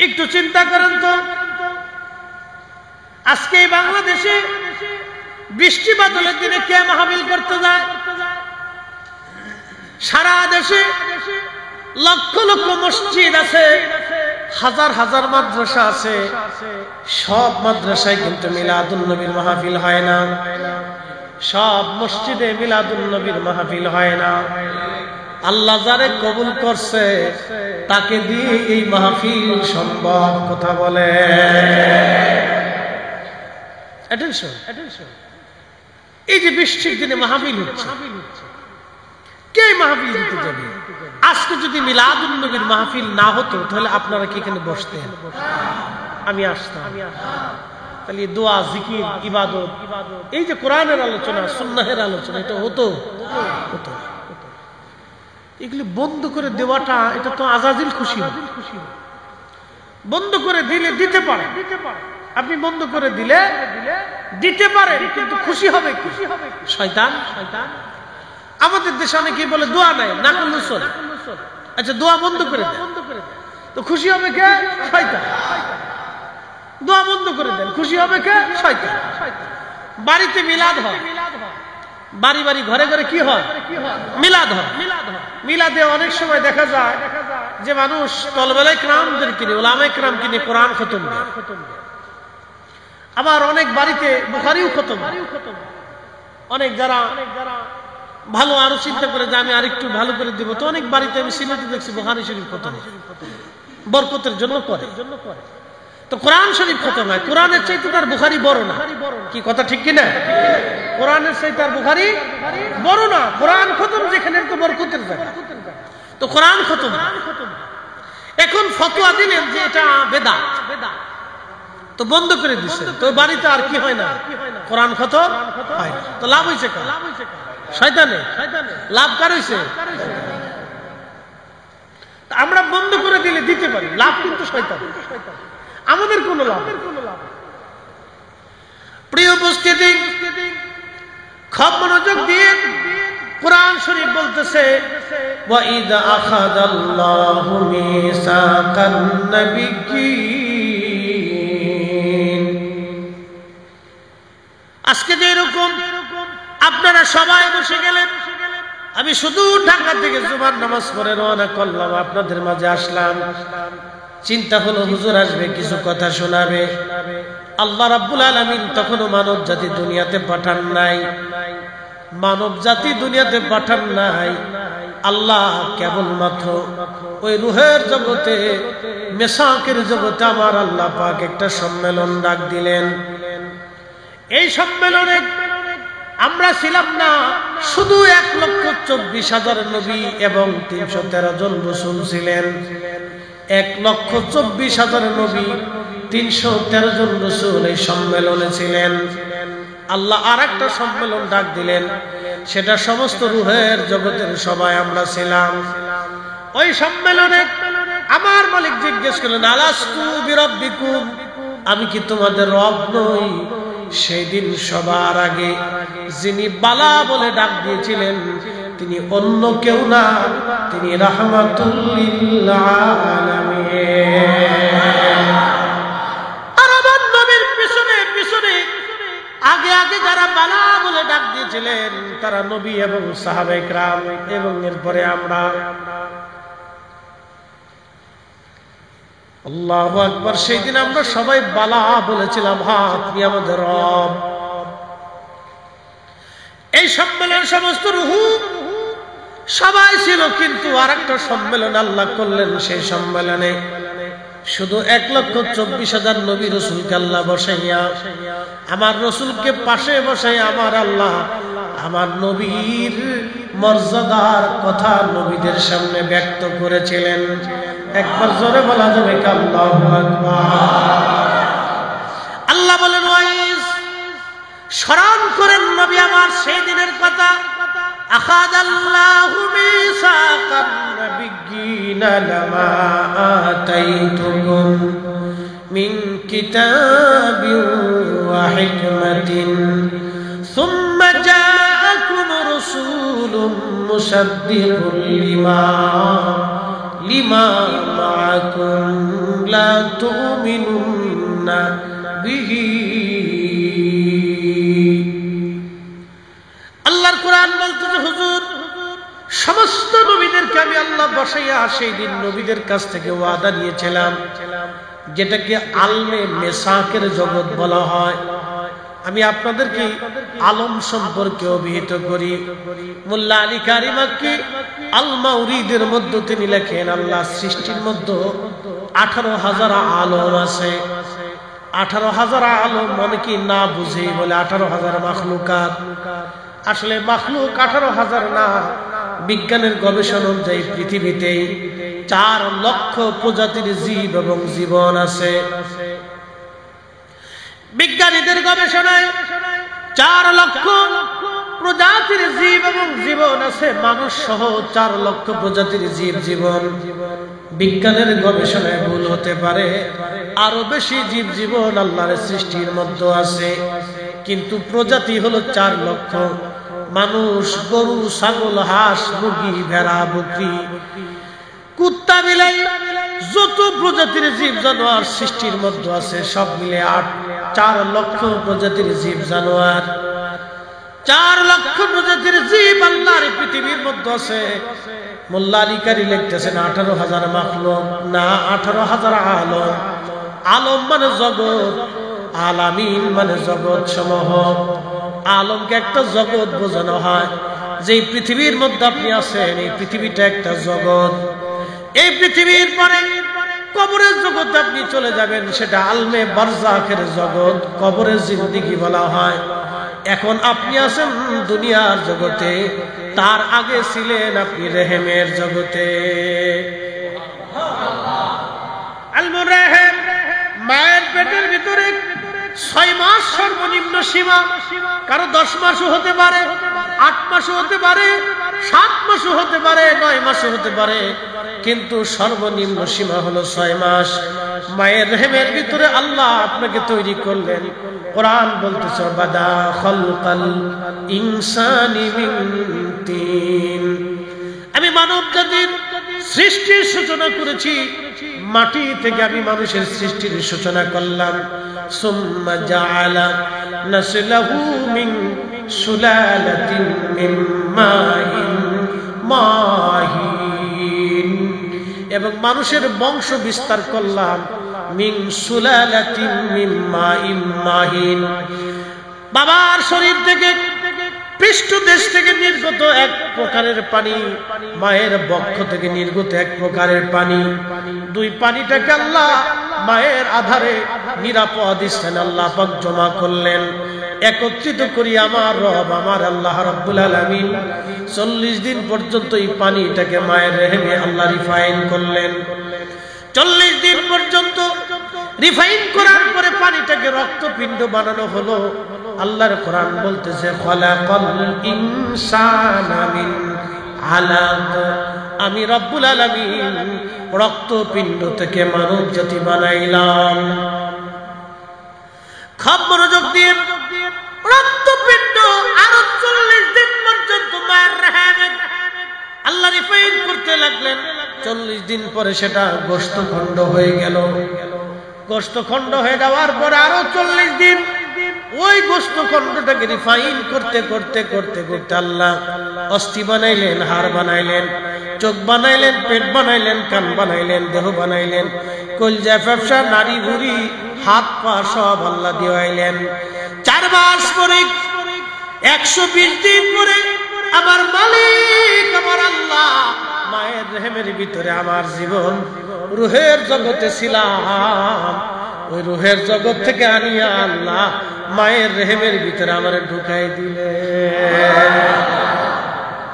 একটু চিন্তা করেন তো। আজকে বাংলাদেশে বৃষ্টি বাদলের দিনে কে মাহফিল করতে যায়? সারা দেশে লক্ষ লক্ষ মসজিদ আছে, হাজার হাজার মাদ্রাসা আছে, সব মাদ্রাসায় কিন্তু মিলাদুন নবীর মাহফিল হয় না, সব মসজিদে মিলাদুন নবীর মাহফিল হয় না। আল্লাহ যারে কবুল করছে তাকে দিয়ে এই মাহফিল সম্ভব। কথা বলে অ্যাটেনশন। এই যে বৃষ্টির দিনে মাহফিল হচ্ছে, কে মাহফিল দিতে যাবে? আজকে যদি মিলাদুন নবীর মাহফিল না হতো তাহলে আপনারা কি এখানে বসতেন? আমি আসতাম। তাহলে দোয়া, জিকির, ইবাদত, এই যে কোরআনের আলোচনা, সুন্নাহের আলোচনা, এটা হতো? এগুলি বন্ধ করে দেওয়াটা, এটা তো আজাজিল খুশি হবে। বন্ধ করে দিলে দিতে পারে, আপনি বন্ধ করে দিলে দিতে পারে, কিন্তু খুশি হবে কি? শয়তান। আমাদের দেশে অনেকেই বলে দোয়া নাই, না করলে চলে। আচ্ছা, দোয়া বন্ধ করে দেন তো খুশি হবে কে? শয়তান। দোয়া বন্ধ করে দেন, খুশি হবে কে? শয়তান। বাড়িতে মিলাদ হয়, বাড়ি বাড়ি ঘরে ঘরে কি হয়? মিলাদ হয়। মিলাদে অনেক সময় দেখা যায় যে মানুষ তলবেলায় কিরামদের কিনে, উলামায়ে কিরাম কিনে কোরআন খতম দেয়। আবার অনেক বাড়িতে বুখারীও খতম। অনেক যারা ভালো আরো চিন্তা করে যে আমি আরেকটু ভালো করে দিব, তো অনেক বাড়িতে আমি সিলেটে দেখছি বুখারী শরীফ খতম, বরকতের জন্য করে। তো কোরআন শরীফ খতম হয়, কোরআনের চাইতে তার বুখারী বড় না। কি কথা ঠিক কিনা? কোরআনের চাইতে তার বুখারী বড় না। কোরআন খতম যেখানে, তো বরকতের জায়গা, তো কোরআন খতম। এখন ফতোয়া দিলেন যে এটা বেদাত, তো বন্ধ করে দিচ্ছে, তো বাড়িতে আর কি হয় না? কোরআন খতম হয়। তো লাভ হয়েছে কার? শয়তানে। লাভ কার হয়েছে? আমরা বন্ধ করে দিলে দিতে পারি, লাভ কিন্তু শয়তান, আমাদের কোনো লাভ। প্রিয় উপস্থিতি, খুব মনোযোগ দিয়ে কোরআন শরীফ বলতেছে, ওয়াইদ আখাযাল্লাহু মিসাকান নাবিয়্যিন। আজকে যে এরকম আপনারা সবাই বসে গেলেন, আমি শুধু ঢাকা থেকে জুমার নামাজ পড়ে রওনা করলাম, আপনাদের মাঝে আসলাম। চিন্তা হলো হুজুর আসবে, কিছু কথা শোনাবে। আল্লাহ রাব্বুল আলামিন তখনও মানব জাতি দুনিয়াতে পাঠান নাই, মানব জাতি দুনিয়াতে পাঠান নাই। আল্লাহ কেবলমাত্র ওই রূহের জগতে, মেসাকের জগতে আমার আল্লাহ পাক একটা সম্মেলন ডাক দিলেন। এই সম্মেলনে আমরা ছিলাম না শুধু 1,24,000 নবী এবং 313 জন রাসূল ছিলেন। 1,24,000 নবী, 313 জন রাসূল এই সম্মেলনে ছিলেন। আল্লাহ আর একটা সম্মেলন ডাক দিলেন, সেটা সমস্ত রূহের জগতের সবাই আমরা ছিলাম। ওই সম্মেলনে আমার মালিক জিজ্ঞেস করলেন, আলাস্তু বিরাব্বিকুম, আমি কি তোমাদের রব নই? সেই দিন সবার আগে যিনি বালা বলে ডাক দিয়েছিলেন তিনি অন্য কেউ না, তিনি রাহমাতুল লিল আলামিন। আর আমার নবীর পিছনে পিছনে আগে আগে যারা বালা বলে ডাক দিয়েছিলেন তারা নবী এবং সাহাবায়ে কেরাম, এবং এরপরে আমরা। আল্লাহু আকবার। সেই দিন আমরা সবাই বালা বলেছিলাম, হ্যাঁ আপনি আমাদের রব, এই সম্মেলন সমস্ত রুহু সবাই ছিল, কিন্তু আরেকটা সম্মেলন আল্লাহ করলেন। সেই সম্মেলনে শুধু 1,24,000 নবী রসুলকে আল্লাহ বসাইয়া, আমার রসুলকে পাশে বসাইয়া আমার আল্লাহ আমার নবীর মর্যাদার কথা নবীদের সামনে ব্যক্ত করেছিলেন। একবার জোরে বলা যাবে কি আল্লাহু আকবার। আল্লাহ বলেন, ওয়াইস স্মরণ করেন নবী আমার সেই দিনের কথা। আখাযাল্লাহু মিসাকান নাবিয়্যিনা লামা আতাইতুকুম মিন কিতাবিন ওয়া হিকমাতিন সুম্মা জাআকুম রাসূলুম মুসাদ্দিকুন লিমা মাআকুম লা তু'মিনুন্না বিহি। আল্লাহর কোরআন বলতেছে, হুজুর সমস্ত নবীদেরকে আমি আল্লাহ বসাইয়া সেই দিন নবীদের কাছ থেকে ওয়াদা নিয়েছিলাম, যেটাকে আলমে মেসাকের জগৎ বলা হয়। আমি আপনাদেরকে আলম সম্পর্কে অভিহিত করি। মোল্লা আলী কারি মাক্কি আল মাউরিদের মধ্যে তিনি লেখেন, আল্লাহ সৃষ্টির মধ্যে 18,000 আলম আছে। 18,000 আলম অনেকে না বুঝে বলে 18,000 মাখলুকাত। আসলে মাখলুক 18,000 না। বিজ্ঞানের গবেষণা অনুযায়ী পৃথিবীতে 4 লক্ষ প্রজাতির জীব এবং জীবন আছে। বিজ্ঞানীদের গবেষণায় 4 লক্ষ প্রজাতির জীব এবং জীবন আছে। মানুষ সহ 4 লক্ষ প্রজাতির জীব জীবন। বিজ্ঞানের গবেষণায় ভুল হতে পারে, আরো বেশি জীব জীবন আল্লাহর সৃষ্টির মধ্যে আছে, কিন্তু প্রজাতি হলো 4 লক্ষ। মানুষ, গরু, ছাগল, হাঁস, মুরগি, ভেড়া, বকরি, কুত্তা, বিলাই, যত প্রজাতির জীব জানোয়ার সৃষ্টির মধ্যে আছে সব মিলে 4 লক্ষ প্রজাতির জীব জানোয়ার। 4 লক্ষ প্রজাতির জীব আল্লাহর পৃথিবীর মধ্যে আছে। মোল্লা আলী কারি লিখতেছেন 18,000 মাখলুক না, 18,000 আলম। আলম মানে জগৎ, আলামিন মানে জগৎ সমূহ। আলমকে একটা জগৎ বোঝানো হয়। যে পৃথিবীর মধ্যে আপনি আছেন, এই পৃথিবীটা একটা জগৎ। এই পৃথিবীর পরে কবরের জগতে আপনি চলে যাবেন, সেটা আলমে বারজাখের জগৎ, কবরের জিন্দেগি বলা হয়। এখন আপনি আছেন দুনিয়ার জগতে, তার আগে ছিলেন আপনি রেহেমের জগতে। আলমুর রেহেম, মায়ের পেটের ভিতরে 6 মাস সর্বনিম্ন সীমা। কারো 10 মাসও হতে পারে, 8 মাসও হতে পারে, 7 মাসও হতে পারে, 9 মাসও হতে পারে, কিন্তু সর্বনিম্ন সীমা হলো 6 মাস। মায়ের রেহেমের ভিতরে আল্লাহ আপনাকে তৈরি করলেন। কোরআন বলতেছে, বাদা খালকাল ইনসানি মিন তিন। আমি মানব জাতির সৃষ্টির সূচনা করেছি, মাটি থেকে আমি মানুষের সৃষ্টির সূচনা করলাম। সুম্মা জাআলা নাসলাহু মিন সুলালাতিন মিন মাইন মাহিন। এবং মানুষের বংশ বিস্তার করলাম মিন সুলালাতিন মিন মাইন মাহিন। বাবার শরীর থেকে, পৃষ্ঠদেশ থেকে নির্গত এক প্রকারের পানি, মায়ের বক্ষ থেকে নির্গত এক প্রকারের পানি। 2 পানিটাকে আল্লাহ মায়ের আধারে নিরাপদ স্থানে আল্লাহ পাক জমা করলেন। একত্রিত করি আমার রব, আমার আল্লাহ রাব্বুল আলামিন 40 দিন পর্যন্ত এই পানিটাকে মায়ের রেহেমে আল্লাহ রিফাইন করলেন। 40 দিন পর্যন্ত রিফাইন করার পরে পানিটাকে রক্তপিণ্ড বানানো হলো। আল্লাহর কোরআন বলতেছে, খালাকাল ইনসানা মিন আলাক। আমি রব্বুল আলামিন রক্তপিণ্ড থেকে মানব জাতি বানাইলাম। খুব মনোযোগ দিয়ে রক্তপিণ্ড আরো 40 দিন পর্যন্ত মায়ের রেহেমে আল্লাহ রিফাইন করতে লাগলেন। 40 দিন পরে সেটা গোশতখণ্ড হয়ে গেল। গোশতখণ্ড হয়ে যাওয়ার পরে আরো 40 দিন ওই গোশতখণ্ডটাকে রিফাইন করতে করতে করতে করতে আল্লাহ অস্থি বানাইলেন, হাড় বানাইলেন, চোখ বানাইলেন, পেট বানাইলেন, কান বানাইলেন, দেহ বানাইলেন, কলজা, ফেফসা, নাড়ি ভুঁড়ি, হাত পা সব আল্লাহ দিয়াইলেন। 4 মাস পরে 120 দিন পরে আমার মালিক আমার আল্লাহ মায়ের রেহেমের ভিতরে আমার জীবন রূহের জগতে ছিলাম, ওই রূহের জগৎ থেকে আনিয়া আল্লাহ মায়ের রেহেমের ভিতরে আমার ঢুকাই দিলে।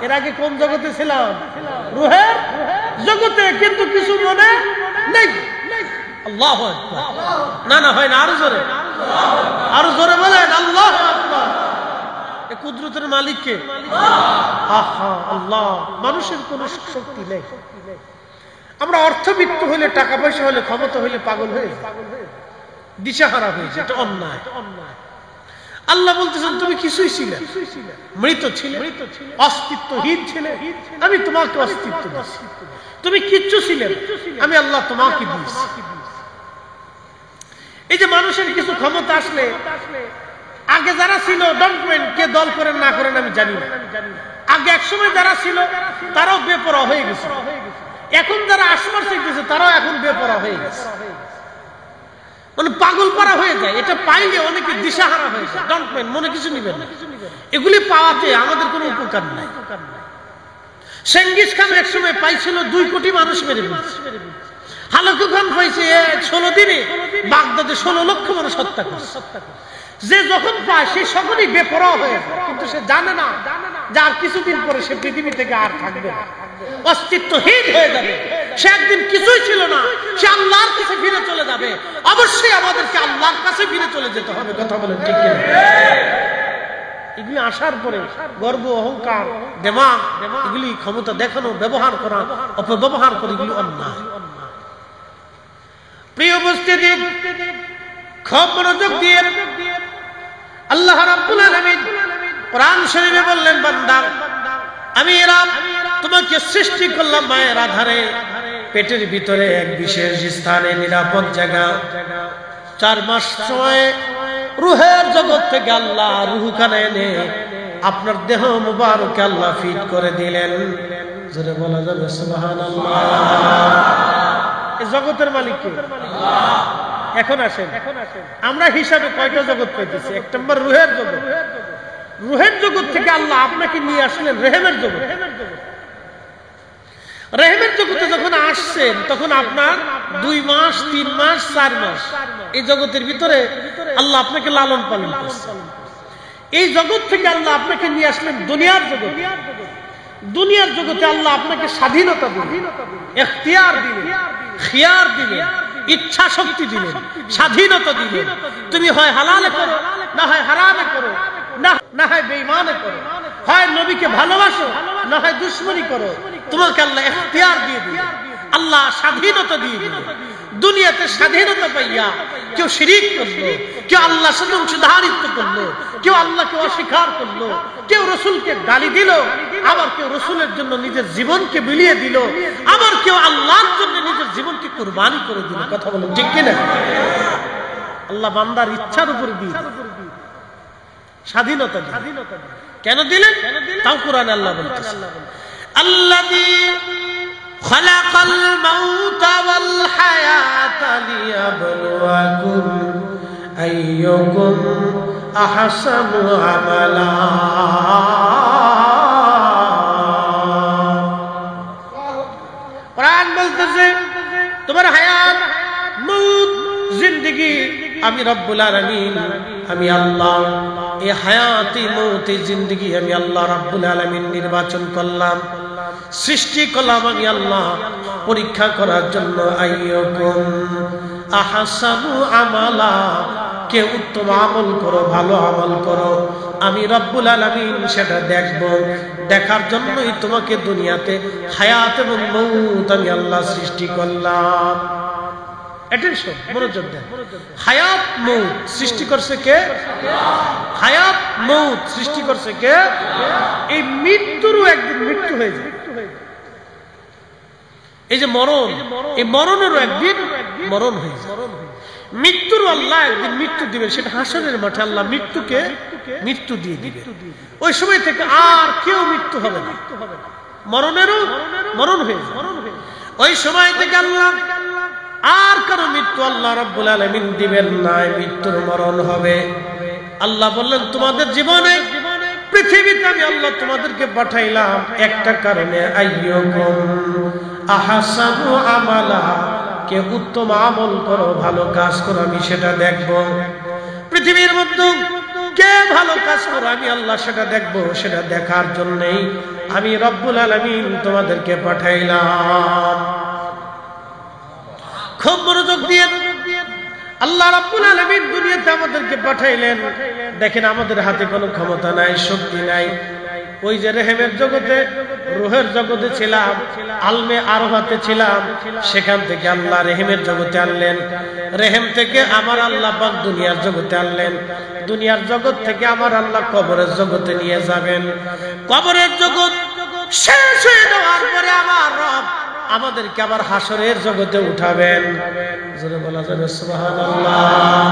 এর আগে কোন জগতে ছিলাম? রূহের জগতে, কিন্তু কিছু মনে নেই। আল্লাহু আকবার। না না হয় না, আরো জোরে বলেন আল্লাহু আকবার। এই কুদরতের মালিক কে? আহা আল্লাহ। মানুষের কোনো শক্তি নেই। আমরা অর্থবিত্ত হইলে, টাকা পয়সা হইলে, ক্ষমতা হইলে পাগল হয়ে দিশাহারা হয়েছে। এটা অন্যায়। আল্লাহ বলতেছেন তুমি কিছুই ছিলে, মৃত ছিলে, অস্তিত্বহীন ছিলে, আমি তোমাকে অস্তিত্ব দিয়েছি। তুমি কিচ্ছু ছিলে, আমি আল্লাহ তোমাকে দিয়েছি। এই যে মানুষের কিছু ক্ষমতা আসলে, আগে যারা ছিল ডোন্ট মাইন্ড, কে দল করেন না করেন আমি জানি না। আগে একসময় যারা ছিল তারাও বেপরোয়া হয়ে গেছে। এখন যারা আসমার চাইতেছে তারাও এখন বেপরোয়া হয়ে গেছে, মানে পাগল পারা হয়ে যায়। এটা পাইলে অনেকে দিশাহারা হয়ে যায়। ডোন্ট মাইন্ড, মনে কিছু নিবেন না। এগুলি পাওয়াতে আমাদের কোনো উপকার নাই। চেঙ্গিস খান একসময় পাইছিল 2 কোটি মানুষ মেরে ফেলছে। হালাকু খান পাইছে 16 দিনে বাগদাদে 16 লক্ষ মানুষ হত্যা করছে। যে যখন পায় সে সকলেই বেপরোয়া হয়ে যায়, কিন্তু সে জানে না যে আর কিছুদিন পরে সে পৃথিবী থেকে আর থাকবে না, অস্তিত্বহীন হয়ে যাবে। সে একদিন কিছুই ছিল না, সে আল্লাহর কাছে ফিরে চলে যাবে। অবশ্যই আমাদেরকে আল্লাহর কাছে ফিরে চলে যেতে হবে। কথা বলেন ঠিক কিনা? এগুলি আসার পরে গর্ব, অহংকার, দেমাগ, এগুলি ক্ষমতা দেখানো, ব্যবহার করা, অপব্যবহার করে, এগুলি অন্যায়। প্রিয় উপস্থিতি, খুব মনোযোগ দিয়ে আল্লাহ রাব্বুল আলামিন কোরআন শরীফে বললেন, বান্দা আমি রব তোমাকে সৃষ্টি করলাম মায়ের আধারে, পেটের ভিতরে এক বিশেষ স্থানে, নিরাপদ জায়গা। 4 মাস সময় রূহের জগৎ থেকে আল্লাহ রূহখানা এনে আপনার দেহ মুবারকে আল্লাহ ফিট করে দিলেন। জোরে বলা যাবে সুবহানাল্লাহ। এই জগতের মালিক কে? আল্লাহ। এখন আসেন, আমরা হিসাবে কয়টা জগৎ পাইতেছি? 1 নম্বর রূহের জগৎ। রূহের জগৎ থেকে আল্লাহ আপনাকে নিয়ে আসলেন রেহেমের জগৎ। রেহেমের জগতে যখন আসছেন তখন আপনার 2 মাস, 3 মাস, 4 মাস এই জগতের ভিতরে আল্লাহ আপনাকে লালন পালন করছেন। এই জগৎ থেকে আল্লাহ আপনাকে নিয়ে আসলেন দুনিয়ার জগৎ। দুনিয়ার জগতে আল্লাহ আপনাকে স্বাধীনতা দিলেন, ইখতিয়ার দিলেন, খিয়ার দিলেন, ইচ্ছা শক্তি দিলেন, স্বাধীনতা দিলেন। তুমি হয় হালালে করো, না হয় হারামে করো, না হয় বেঈমানে করো, হয় নবীকে ভালোবাসো, না হয় দুশমনি করো। তোমাকে আল্লাহ ইখতিয়ার দিয়ে দিলেন, আল্লাহ স্বাধীনতা দিয়ে দিলেন। দুনিয়াতে স্বাধীনতা পাইয়া কেউ শিরিক করলো, কেউ আল্লাহর সাথে অংশীদারিত্ব করলো, কেউ আল্লাহকে অস্বীকার করলো, কেউ রসুলকে গালি দিল, আবার কেউ রসুলের জন্য নিজের জীবনকে বিলিয়ে দিল, আবার কেউ আল্লাহর জন্য নিজের জীবনকে কুরবানি করে দিল। কথা বলেন ঠিক কিনা? আল্লাহ বান্দার ইচ্ছার উপর দিয়ে স্বাধীনতা দিলেন। কেন দিলেন? তাও কোরআনে আল্লাহ বলতেছেন, আল্লাযী খালাকাল মাউতা ওয়াল হায়াতা লিয়াবলুয়াকুম আইয়ুকুম আহসানু আমালা। কোরআন বলতেছে তোমার হায়াত, মউত, জিন্দেগি আমি রব্বুল আলামিন, আমি আল্লাহ এই হায়াতি মউতি জিন্দেগি আমি আল্লাহ রব্বুল আলামিন নির্বাচন করলাম, সৃষ্টি করলাম আমি আল্লাহ পরীক্ষা করার জন্য। আইয়ুকুম আহসানু আমালা, কে উত্তম আমল করো, ভালো আমল করো, আমি রব্বুল আলামিন সেটা দেখব। দেখার জন্যই তোমাকে দুনিয়াতে হায়াত এবং মউত আমি আল্লাহ সৃষ্টি করলাম। অ্যাটেনশন, মনোযোগ দেন। হায়াত মউত সৃষ্টি করছে কে? হায়াত মউত সৃষ্টি করছে কে? এই মৃত্যুরও একদিন মৃত্যু হয়ে যায়। এই যে মরণ, এই মরণেরও একদিন মরণ হয়ে যায়। মৃত্যুরও আল্লাহ একদিন মৃত্যু দিবেন, সেটা হাসরের মাঠে আল্লাহ মৃত্যুকে মৃত্যু দিয়ে দিবে। ওই সময় থেকে আর কেউ মৃত্যু হবে না, মরণেরও মরণ হয়ে যায়। ওই সময় থেকে আল্লাহ আর কারো মৃত্যু আল্লাহ রাব্বুল আলামিন দিবেন না, মৃত্যুর মরণ হবে। আল্লাহ বললেন তোমাদের জীবনে পৃথিবীতে আমি আল্লাহ তোমাদেরকে পাঠাইলাম একটা কারণে, আইয়ুকুম আহসানু আমালা, কে উত্তম আমল করো, ভালো কাজ করো, আমি সেটা দেখব। পৃথিবীর মধ্যে কে ভালো কাজ করো আমি আল্লাহ সেটা দেখব। সেটা দেখার জন্যই আমি রব্বুল আলামিন তোমাদেরকে পাঠাইলাম। খুব মনোযোগ দিয়ে আল্লাহ রাব্বুল আলামিন দুনিয়াতে আমাদেরকে পাঠাইলেন। দেখেন, আমাদের হাতে কোনো ক্ষমতা নাই, শক্তি নাই। ওই যে রেহেমের জগতে, রূহের জগতে ছিলাম, আলমে আরফাতে ছিলাম, সেখান থেকে আল্লাহ রেহেমের জগতে আনলেন। রেহেম থেকে আমার আল্লাহ পাক দুনিয়ার জগতে আনলেন। দুনিয়ার জগৎ থেকে আমার আল্লাহ কবরের জগতে নিয়ে যাবেন। কবরের জগৎ শেষ হয়ে যাওয়ার পরে আমার রব আমাদেরকে আবার হাসরের জগতে উঠাবেন। জোরে বলা যাবে সুবহানাল্লাহ।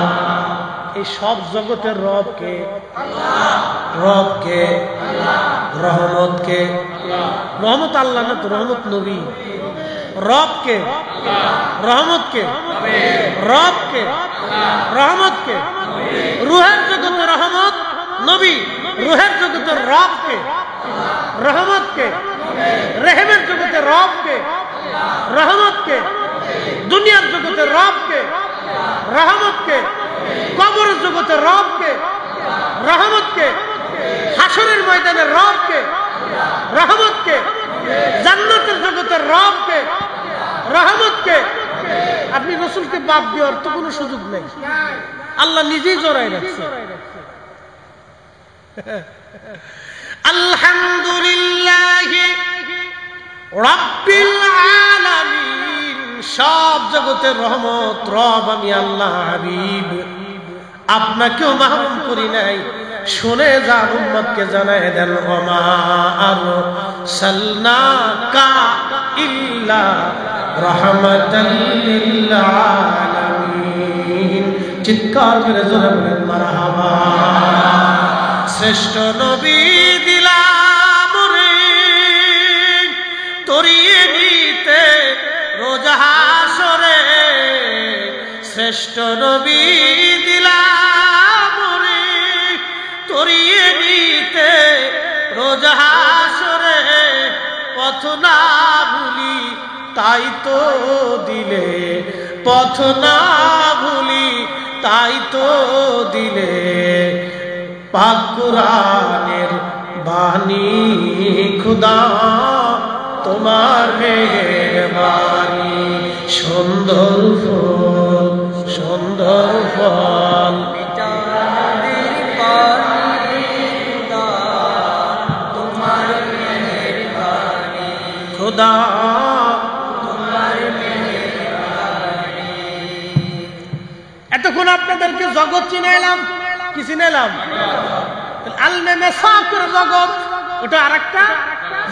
এই সব জগতের রব কে? রব কে? রহমত কে? রহমত আল্লাহ না তো, রহমত নবী। রব কে? রহমত কে? রব কে? রহমত কে? রুহের জগতের রহমত নবী, রুহের জগতের রব কে? রহমত কে? রেহেমের জগতের রব কে? রহমত কে? দুনিয়ার জগতের রব কে? রহমত কে? কবরের জগতের রব কে? রহমত কে? হাসরের ময়দানের রব কে? রহমত কে? জান্নাতের জগতের রব কে? রহমত কে? আপনি রাসূলকে বাদ দেওয়ার তো কোনো সুযোগ নেই, আল্লাহ নিজেই জড়াই রাখছে। আলহামদুলিল্লাহি রাব্বিল আলামিন। সব জগতের রহমত রব আমি আল্লাহ হাবিব, আপনাকেও মাহরুম করি নাই। শুনে যান, উম্মতকে জানায় দেন, ওমা আরসালনাকা ইল্লা রাহমাতাল লিল আলামিন। চিৎকার করে জোরে বলেন মারহাবা। শ্রেষ্ঠ নবী দিলাম রে তরিয়ে নিতে রোজ হাসরে, শ্রেষ্ঠ নবী দিলাম রে তরিয়ে নিতে রোজ হাসরে। পথ না ভুলি তাই তো দিলে, পথ না ভুলি তাই তো দিলে, পাক কুরআনের বাণী খুদা তোমার মেহেরবানি। সুন্দর ফুল, সুন্দর ফল, খুদা এতক্ষণ আপনাদেরকে জগৎ চিনাইলাম, কি চিনাইলাম? আলমে মেসাকের জগৎ, ওটা আরেকটা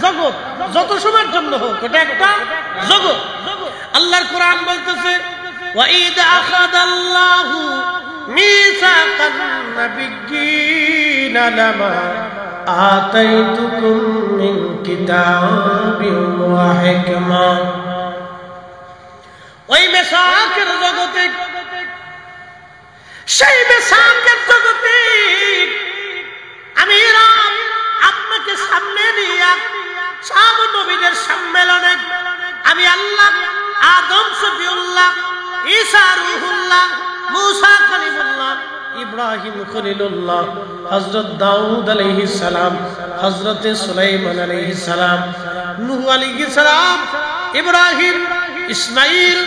জগৎ। যত সময়ের জন্য হোক, ওটা একটা জগৎ। আল্লাহর কোরআন বলতেছে, ওয়াইদ আখাযাল্লাহু মিসাকান নাবিয়্যিনা লামা আতাইতুকুম মিন কিতাবিন ওয়া হিকমা। ওই মেসাকের জগতে, সেই মেসাকের জগতে আমি রব আপনাকে সামনে নিয়ে সব নবীদের সম্মেলনে আমি আল্লাহ আদম শফিউল্লাহ, ঈসা রূহুল্লাহ, মূসা কালিমুল্লাহ, ইব্রাহিম খলিলুল্লাহ, হযরত দাউদ আলাইহিস সালাম, হযরত সুলাইমান আলাইহিস সালাম, নূহ আলাইহিস সালাম, ইব্রাহিম, ইসমাঈল,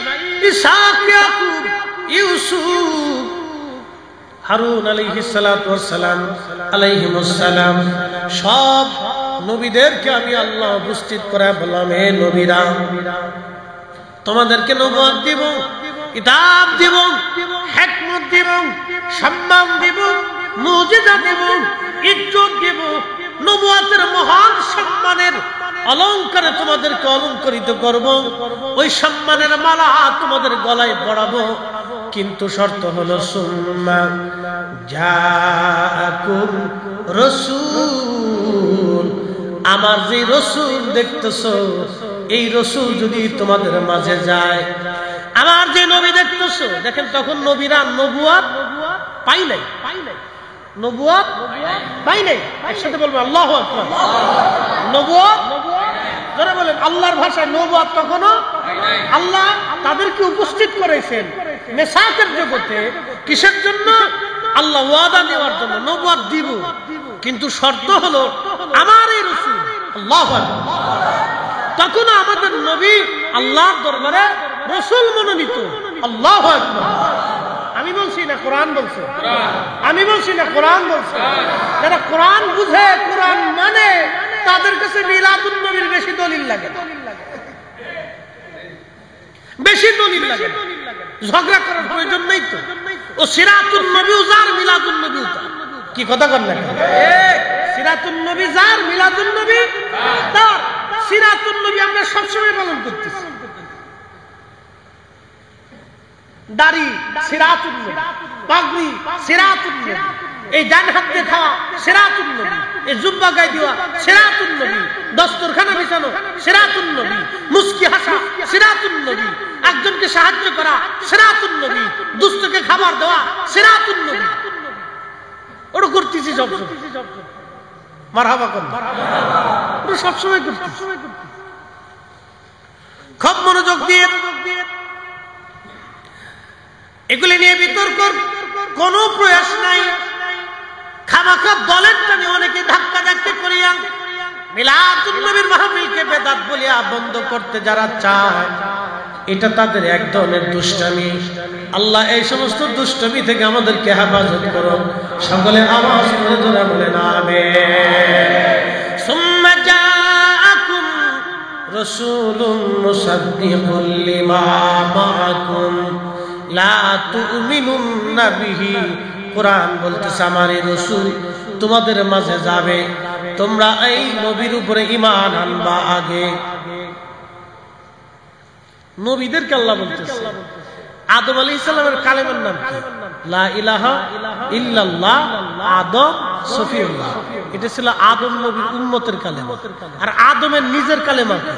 ইসহাক, ইয়াকুব, ইউসুফ, হারুন আলাইহিস সালাতু ওয়াস সালাম আলাইহিমুস সালাম, সব নবীদেরকে আমি আল্লাহ উপস্থিত করে বললাম, হে নবীরা, তোমাদেরকে নবুয়ত দিব, কিতাব দিব, হিকমত দিব, সম্মান দিব, মুজিজা দিব, ইজ্জত দিব, নবুয়তের মহান সম্মানের অলংকারে তোমাদেরকে অলংকরিত করব, ওই সম্মানের মালা তোমাদের গলায় পরাবো। কিন্তু শর্ত হলো, সুম্মা জাআকুম রাসূল, আমার যে রসুল দেখতেছো, এই রসুল যদি তোমাদের মাঝে যায়, আমার যে নবী দেখতেছো, দেখেন তখন নবীরা নবুয়ত পাই নাই, নবুয়ত পাই নাই। একসাথে বলবো আল্লাহু আকবার। নবুয়ত যারা বলেন আল্লাহর ভাষায় নবুয়ত তখনও আল্লাহ তাদেরকে উপস্থিত করেছেন মেসাকের জগতে। কিসের জন্য? আল্লাহ ওয়াদা নেওয়ার জন্য। নবুয়ত দিব, কিন্তু শর্ত হলো আমার এই রাসূল। আল্লাহু আকবার। তখনও আমাদের নবী আল্লাহর দরবারে রাসূল মনোনীত। আল্লাহু আকবার। আমি বলছি না কোরআন বলছে, আমি বলছি না কোরআন বলছে। যারা কোরআন বুঝে, কোরআন মানে, তাদের কাছে মিলাদুন নবীর বেশি দলিল লাগে, বেশি দলিল লাগে। ঝগড়া করার প্রয়োজন নেই তো। ও সিরাতুন নবী যার, মিলাদুন নবী তার। কি কথা কর না? সিরাতুন নবী যার, মিলাদুন নবী তার। সিরাতুন নবী আমরা সবসময় পালন করতেছি। দাড়ি সিরাতুন নবী, পাগড়ি সিরাতুন নবী, এই ডান হাত দিয়ে খাওয়া সিরাতুন নবী, এই জুব্বা গায়ে দেওয়া সিরাতুন নবী, দস্তরখানা বিছানো সিরাতুন নবী, মুস্কি হাসা সিরাতুন নবী, একজনকে সাহায্য করা সিরাতুন নবী, দুস্থকে খাবার দেওয়া সিরাতুন নবী। ওটা করতেছি সব মারহাবা কর, ওটা সবসময় করতেছি। খুব মনোযোগ দিয়ে এগুলি নিয়ে বিতর্ক কোন প্রয়াস নাই। খামাখা দলের টানে অনেকে ধাক্কা ধাক্কি করিয়া মিলাদুন নবীর মাহফিলকে বেদাত বলিয়া বন্ধ করতে যারা চায়, এটা তাদের এক ধরনের দুষ্টামি। আল্লাহ এই সমস্ত দুষ্টামি থেকে আমাদেরকে হেফাজত করুন। সকলে আওয়াজ করে জোরে বলেন আমিন। সুম্মা জাআকুম রাসূলুন মুসাদ্দিকুল লিমা মাআকুম লা তুমিনুন্না বিহি। কোরআন বলতেছে আমার এই রাসূল তোমাদের মাঝে যাবে, তোমরা এই নবীর উপরে ঈমান আনবা আগে। নবীদেরকে আল্লাহ বলতেছে। আদম আলাইহিস সালামের কালেমার নাম কি? লা ইলাহা ইল্লাল্লাহ আদম সফিউল্লাহ। এটা ছিল আদম নবীর উম্মতের কালেমা। আর আদমের নিজের কালেমা কি?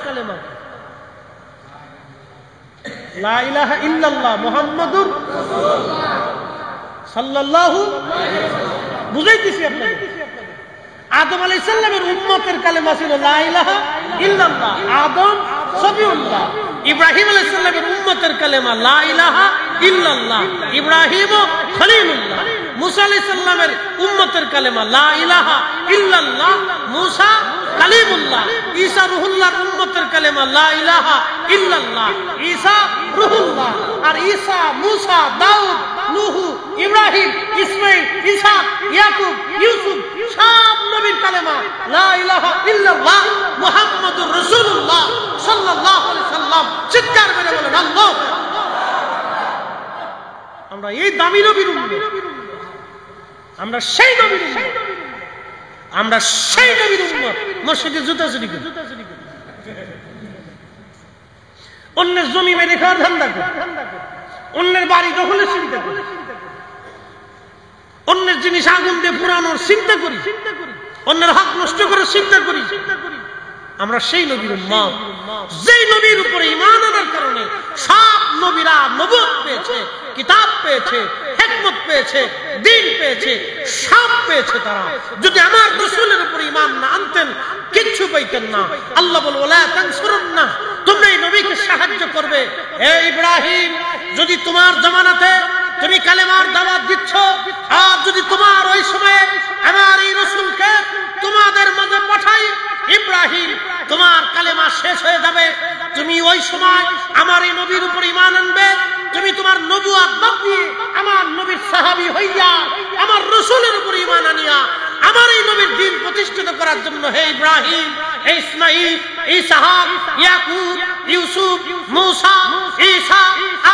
লা ইলাহা ইল্লাল্লাহ মুহাম্মাদুর সাল্লাল্লাহু। বুঝাইতেছি আপনাদের। আদম আলাইহিস সালামের উম্মতের কালেমা ছিল লা ইলাহা ইল্লাল্লাহ আদম সফিউল্লাহ। ইব্রাহিম আলাইহিস সালামের উম্মতের কালেমা লা ইলাহা ইল্লাল্লাহ ইব্রাহিম খলিলুল্লাহ। মুসা আলাইহিস সালামের উম্মতের কালেমা লা ইলাহা ইল্লাল্লাহ মুসা কালিমুল্লাহ। ঈসা রুহুল্লাহর উম্মতের কালেমা লা ইলাহা ইল্লাল্লাহ ঈসা রুহুল্লাহ। আর ঈসা, মুসা, দাউদ, নূহ, ইব্রাহিম, ইসমাঈল, ইসহাক, ইয়াকুব, ইউসুফ সব নবীর কালেমা লা ইলাহা ইল্লাল্লাহ মুহাম্মাদুর রাসূলুল্লাহ সাল্লাল্লাহু আলাইহি সাল্লাম। চিৎকার করে বলেন আল্লাহ। আমরা এই দামি নবীর উম্মত, আমরা সেই নবীর উম্মত, আমরা সেই নবীর উম্মত। মসজিদে জুতা চুরি করি, অন্যের জমি মেরে খাওয়ার ধান্দা করি, অন্যের বাড়ি দখলের চিন্তা করি, অন্যের জিনিস আগুন দিয়ে পুরানোর চিন্তা করি, অন্যের হক নষ্ট করার চিন্তা করি। আমরা সেই নবীর উম্মত, যেই নবীর উপরে ঈমান আনার কারণে সব নবীরা নবুয়ত পেয়েছে, কিতাব পেয়েছে, হিকমত পেয়েছে, দ্বীন পেয়েছে, সব পেয়েছে তারা। যদি আমার রাসূলের উপরে ঈমান না আনতেন কিচ্ছু পাইতেন না। আল্লাহ বলে ওয়ালা তানসুরুন্না, তোমরা এই নবীকে সাহায্য করবে। হে ইব্রাহিম, যদি তোমার জামানাতে তুমি কালেমার দাওয়াত দিচ্ছ, আর যদি তোমার ওই সময়ে আমার এই রাসূলকে তোমাদের মাঝে পাঠাই, ইব্রাহিম তোমার কালেমা শেষ হয়ে যাবে। তুমি ওই সময় আমার এই নবীর উপর ঈমান আনবে। তুমি তোমার নবুয়ত বাদ দিয়ে আমার নবীর সাহাবী হইয়া আমার রাসূলের উপর ঈমান আনিয়া আমার এই নবীর দ্বীন প্রতিষ্ঠিত করার জন্য হে ইব্রাহিম, হে ইসমাঈল, ইসহাক, ইয়াকুব, ইউসুফ, মূসা, ঈসা,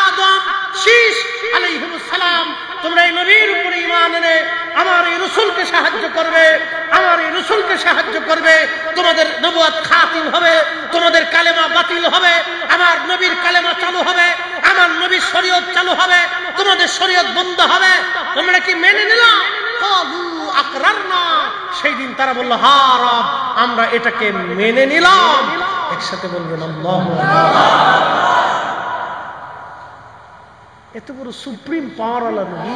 আদম, শীস আলাইহিস সালাম, তোমরা এই নবীর উপর ঈমান এনে আমার এই রাসূলকে সাহায্য করবে, আমার এই রাসূলকে সাহায্য করবে। তোমাদের নবুয়ত খাতিম হবে, তোমাদের কালেমা বাতিল হবে, আমার নবীর কালেমা চালু হবে, আমার নবীর শরীয়ত চালু হবে, তোমাদের শরীয়ত বন্ধ হবে। তোমরা কি মেনে নিলা? ক্বালু আকরারনা। সেই দিন তারা বলল হ্যাঁ রব, আমরা এটাকে মেনে নিলাম। একসাথে বলবেন আল্লাহু আকবার। এত বড় সুপ্রিম পাওয়ার ওয়ালা নবী,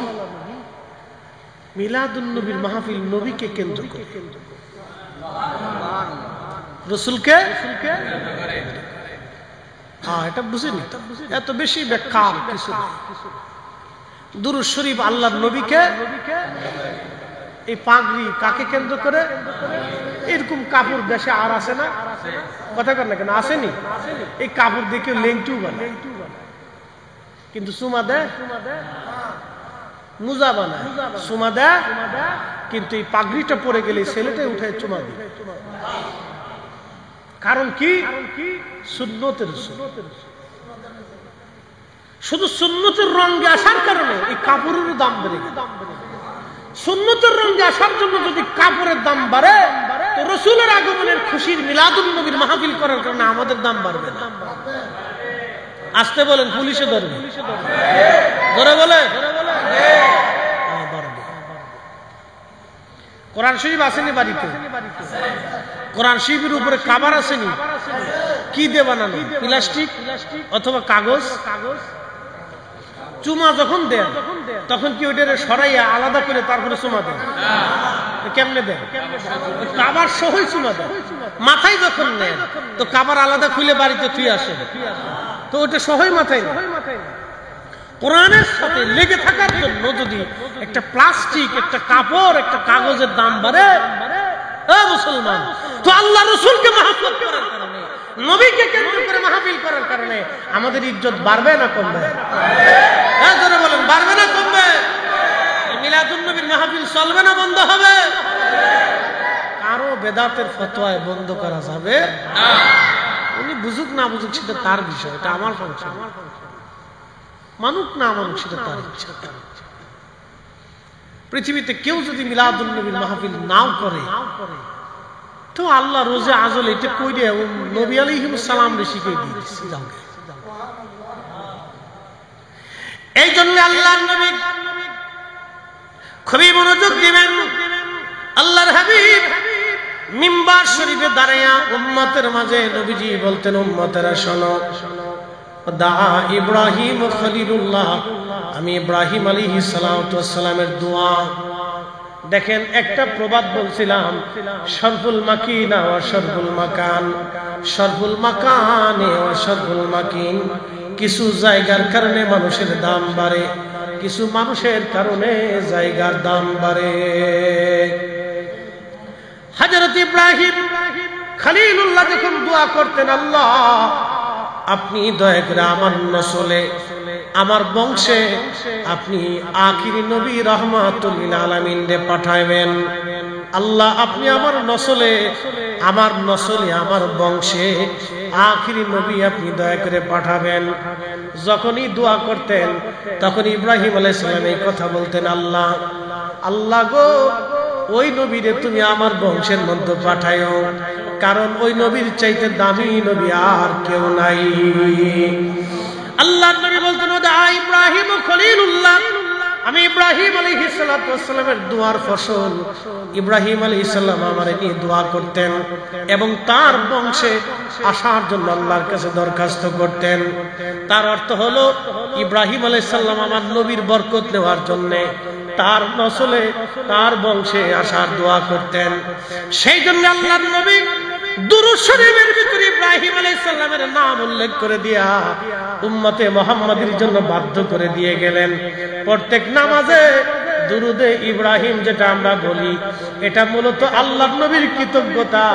মিলাদুন নবীর মাহফিল নবীকে কেন্দ্র করে, রসুলকে এটা বুঝিনি, এত বেশি ব্যাখ্যা কিছু না। দুরূদ শরীফ আল্লাহর নবীকে, এই পাগড়ি কাকে কেন্দ্র করে? এরকম কাপড় দেশে আর আছে না? কথা কর না কেন, আসেনি? এই কাপড় দেখে লেংটু বানায়, কিন্তু চুমা দেয়, মুজা বানায়, চুমা দেয়, কিন্তু এই পাগড়িটা পরে গেলে ছেলেটাই উঠে চুমা দেয়। কারণ কি? সুন্নতের। শুধু সুন্নতের রঙে আসার কারণে এই কাপড়ের দাম বেড়ে গেল। সুন্নতের রঙে আসার জন্য যদি কাপড়ের দাম বাড়ে, তো রসুলের আগমনের খুশির মিলাদুন নবীর মাহফিল করার কারণে আমাদের দাম বাড়বে না। আসতে বলেন, পুলিশে ধরবে, ধরে বলে বাড়বে। কোরআন শরীফ আসেনি বাড়িতে? কোরআন শরীফের উপরে কাভার আসেনি? কি দিয়ে বানানো? প্লাস্টিক অথবা কাগজ। চুমা যখন দেয় তখন কি ওইটা সরাইয়া আলাদা করে তারপরে চুমা দেয়? কেমনে দেয়? কাভার সহই চুমা দেয়। মাথায় যখন নেয় তো কাভার আলাদা খুলে বাড়িতে থুই আসে, তো ওইটা সহই মাথায় নেয়। কোরআনের সাথে লেগে থাকার জন্য যদি একটা প্লাস্টিক, একটা কাপড়, একটা কাগজের দাম বাড়ে, মুসলমান, তো আল্লাহ রসুলকে মাহফিল করার কারণে, নবীকে কেন্দ্র করে মাহফিল করার কারণে আমাদের ইজ্জত বাড়বে না কমবে? জোরে বলেন, বাড়বে না কমবে? মিলাদুন নবীর মাহফিল চলবে না বন্ধ হবে? কারো বেদাতের ফতোয়ায় বন্ধ করা যাবে না। উনি বুঝুক না বুঝুক সেটা তার বিষয়, এটা আমার ফাংশন। মানুক না মানুক সেটা তার ইচ্ছা। পৃথিবীতে কেউ যদি মিলাদুন নবীর মাহফিল নাও করে, তো আল্লাহ রোজে আজল এটা কইরে নবী আলাইহিস সালাম শিখিয়ে দিয়েছে। এই জন্য আল্লাহর নবী খুবই মনোযোগ দিবেন। আল্লাহর হাবিব মিম্বার শরীফে দাঁড়াইয়া উম্মতের মাঝে নবীজি বলতেন, উম্মতেরা শোনো, দা ইব্রাহিম খলিলুল্লাহ, আমি ইব্রাহিম আলাইহিস সালাতু ওয়াস সালামের দোয়া। দেখেন, একটা প্রবাদ বলছিলাম, শরফুল মাকিনা ওয়া শরফুল মাকান, শরফুল মাকানে ওয়া শরফুল মাকিন। কিছু জায়গার কারণে মানুষের দাম বাড়ে, কিছু মানুষের কারণে জায়গার দাম বাড়ে। হযরত ইব্রাহিম খলিলুল্লাহ যখন দোয়া করতেন, আল্লাহ আপনি দয়া করে আমার নসলে, আমার বংশে আপনি আখিরি নবী রাহমাতুল লিল আলামিন রে পাঠাবেন। আল্লাহ আপনি আমার নসলে, আমার বংশে আখিরি নবী আপনি দয়া করে পাঠাবেন। যখনই দোয়া করতেন তখন ইব্রাহিম আলাইহিস সালাম এই কথা বলতেন, আল্লাহ গো, ওই নবীরে তুমি আমার বংশের মধ্যে পাঠায়ো, কারণ ওই নবীর চাইতে দামি নবী আর কেউ নাই। আল্লাহর নবী বলতেন, ওদা ইব্রাহিম খলিলুল্লাহ, আমি ইব্রাহিম আলাইহিস সালাতু ওয়াস সালামের দোয়ার ফসল। ইব্রাহিম আলাইহিস সালাম আমারে নিয়ে দোয়া করতেন এবং তার বংশে আসার জন্য আল্লাহর কাছে দরখাস্ত করতেন। তার অর্থ হলো ইব্রাহিম আলাইহিস সালাম আমার নবীর বরকত নেওয়ার জন্য তার নসলে, তার বংশে আসার দোয়া করতেন। সেই জন্য আল্লাহর নবী দুরূদ শরীফের ভিতরে ইব্রাহিম আলাইহিস সালামের নাম উল্লেখ করে দিয়া উম্মতে মুহাম্মাদের জন্য বাধ্য করে দিয়ে গেলেন। প্রত্যেক নামাজে দুরুদে ইব্রাহিম যেটা আমরা বলি, এটা মূলত আল্লাহর নবীর কৃতজ্ঞতা।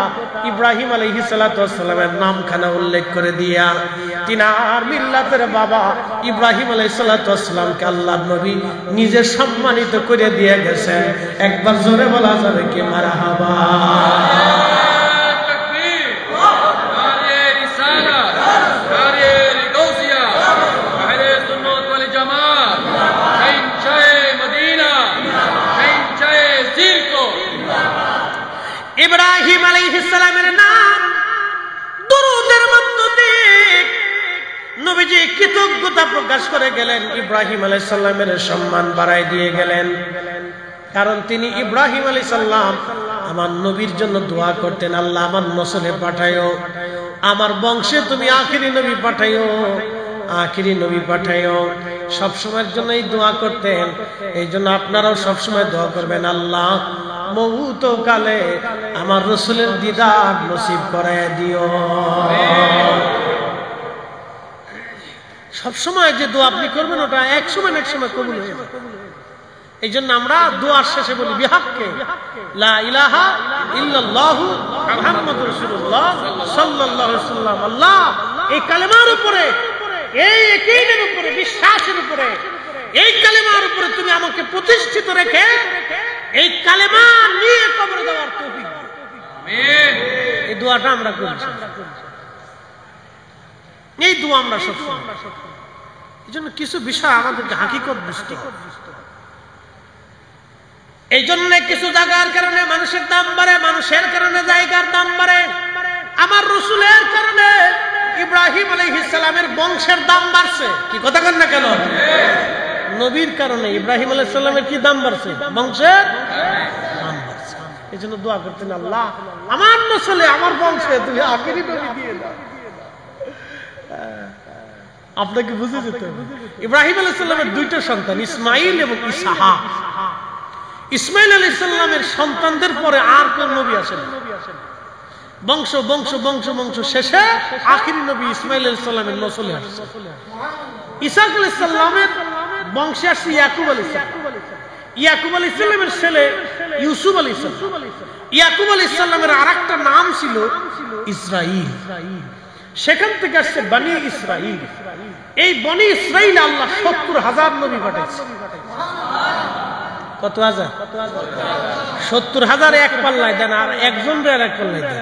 ইব্রাহিম আলাইহিস সালাতু ওয়াস সালামের নামখানা উল্লেখ করে দিয়া তিনার মিল্লাতের বাবা ইব্রাহিম আলাইহিস সালাতু ওয়াস সালামকে আল্লাহর নবী নিজে সম্মানিত করে দিয়ে গেছেন। একবার জোরে বলা যাবে কি মারহাবা? ইব্রাহিম আলাইহিস সালামের নাম দুরূদের মধ্য দিয়ে নবীজি কৃতজ্ঞতা প্রকাশ করে গেলেন, ইব্রাহিম আলাইহিস সালামের সম্মান বাড়ায় দিয়ে গেলেন। কারণ তিনি ইব্রাহিম আলাইহিস সালাম আমার নবীর জন্য দোয়া করতেন, আল্লাহ আমার নসলে পাঠায়ো, আমার বংশে তুমি আখিরি নবী পাঠায়ো, আখিরি নবী পাঠায়ো। সবসময়ের জন্য এই দোয়া করতেন। এই জন্য আপনারাও সবসময় দোয়া করবেন, আল্লাহ মৌত কালে আমার রসুলের দিদার নসিব করায় দিও। সবসময় যে দোয়া আপনি করবেন ওটা এক সময় কবুল হয়ে যাবে। এই জন্য আমরা দোয়ার শেষে বলি বিহাক্কে লা ইলাহা ইল্লাল্লাহু মুহাম্মাদুর রাসূলুল্লাহ সাল্লাল্লাহু আলাইহি ওয়াসাল্লাম। আল্লাহ এই কালেমার উপরে, এই ইয়াকিনের উপরে, বিশ্বাসের উপরে, এই কালেমার উপরে তুমি আমাকে প্রতিষ্ঠিত রেখে এই কালেমা নিয়ে কবরে দেওয়ার তৌফিক দাও। আমিন। এই দোয়াটা আমরা করছি, এই দোয়া আমরা সবসময়। এই জন্য কিছু বিষয় আমাদেরকে হাকিকত বুঝতে হবে। এই জন্য কিছু জায়গার কারণে মানুষের দাম বাড়ে, মানুষের কারণে জায়গার দাম বাড়ে। আমার রসুলের কারণে ইব্রাহিম আলাইহিস সালামের বংশের দাম বাড়ছে। কি কথা বলেন না কেন? নবীর কারণে ইব্রাহিম আলাইহিস সালামের কি দাম বাড়ছে? বংশের দাম বাড়ছে। এই জন্য দোয়া করতেন, আল্লাহ আমার নসলে, আমার বংশে তুমি আখেরি নবী দিয়ে দাও। আপনাকে বুঝে যেতে হবে। ইব্রাহিম আলাইহিস সালামের দুইটা সন্তান, ইসমাইল এবং ইসহাক। ইসমাইল আলাইহিস সালামের সন্তানদের পরে আর কোন নবী আসেন? বংশ বংশ বংশ বংশ শেষে আখিরি নবী ইসমাইল আলাইহিস সালামের নসলে আসছে। ইসহাক আলাইহিস সালামের বংশে আসছে ইয়াকুব আলাইহিস সালাম। ইয়াকুব আলাইহিস সালামের ছেলে ইউসুফ আলাইহিস সালাম। ইয়াকুব আলাইহিস সালামের আরেকটা নাম ছিল ইসরাইল। সেখান থেকে আসছে বনি ইসরাইল। এই বনি ইসরাইল আল্লাহ ৭০,০০০ নবী পাঠাইছে। কত হাজার? ৭০,০০০ এক পাল্লায় দেন, আর একজন আর এক পাল্লায় দেন।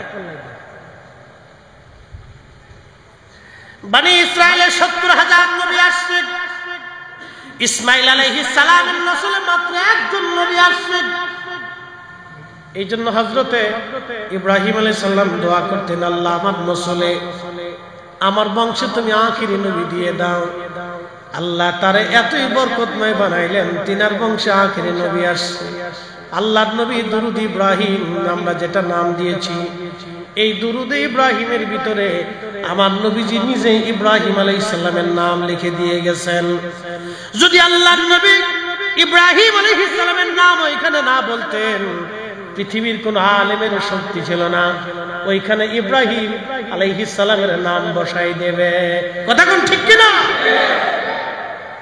বনি ইসরাইলের ৭০,০০০ নবী আসছে। ইসমাইল আলাইহিস সালামের নসলে মাত্র একজন নবী আসছে। এই জন্য হযরতে ইব্রাহিম আলাইহিস সালাম দোয়া করতেন, আল্লাহ আমার নসলে, আমার বংশে তুমি আখিরি নবী দিয়ে দাও। আল্লাহ তারে এতই বরকতময় বানাইলেন, তিনার বংশে আখিরি নবী আসছে। আল্লাহর নবী দুরুদ ইব্রাহিম আমরা যেটা নাম দিয়েছি, এই দুরুদ ইব্রাহিমের ভিতরে আমার নবীজি নিজে ইব্রাহিম আলাইহিস সালামের নাম লিখে দিয়ে গেছেন। যদি আল্লাহর নবী ইব্রাহিম আলাইহিস সালামের নাম ওইখানে না বলতেন, পৃথিবীর কোন আলেমের শক্তি ছিল না ওইখানে ইব্রাহিম আলাইহিস সালামের নাম বসাই দেবে। কথা কোন ঠিক কিনা?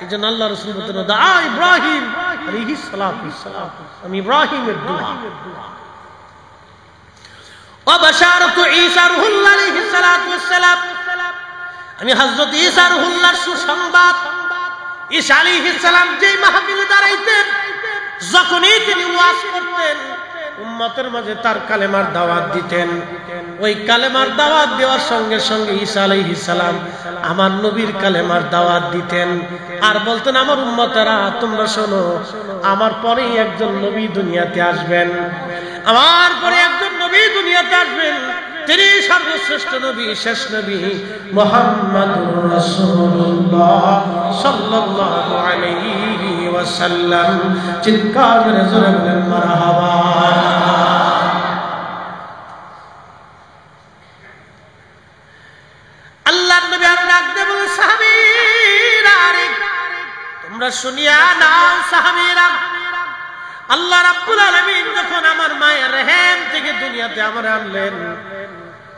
এই জন্য আল্লাহ রাসূল বলতেন, দা ইব্রাহিম আলাইহিস সালাম, আমি ইব্রাহিমের দোয়া। ওয়া বাশারাতু ঈসা রুহুল্লাহ আলাইহিস সালাতু ওয়াস সালাম, আমি হযরত ঈসা রুহুল্লাহর সুসংবাদ। ঈসা আলাইহিস সালাম যেই মাহফিলে দাঁড়াইতেন, যখনই তিনি ওয়াজ করতেন, উম্মতের মাঝে তার কালেমার দাওয়াত দিতেন। ওই কালেমার দাওয়াত দেওয়ার সঙ্গে সঙ্গে ঈসা আলাইহিস সালাম আমার নবীর কালেমার দাওয়াত দিতেন আর বলতেন, আমার উম্মতেরা তোমরা শোনো, আমার পরেই একজন নবী দুনিয়াতে আসবেন, আমার পরে একজন নবী দুনিয়াতে আসবেন, তিনি সর্বশ্রেষ্ঠ নবী, শেষ নবী মুহাম্মাদুর রাসূলুল্লাহ সাল্লাল্লাহু আলাইহি ওয়াসাল্লাম। চিৎকার করে জোরে বলেন মারহাবা। আল্লাহর নবী আর ডাক দিয়ে বলেন, সাহাবীরা তোমরা শুনিয়া নাও। সাহাবীরা, আল্লাহ রাব্বুল আলামিন যখন আমার মায়ের রহম থেকে দুনিয়াতে আমার আনলেন,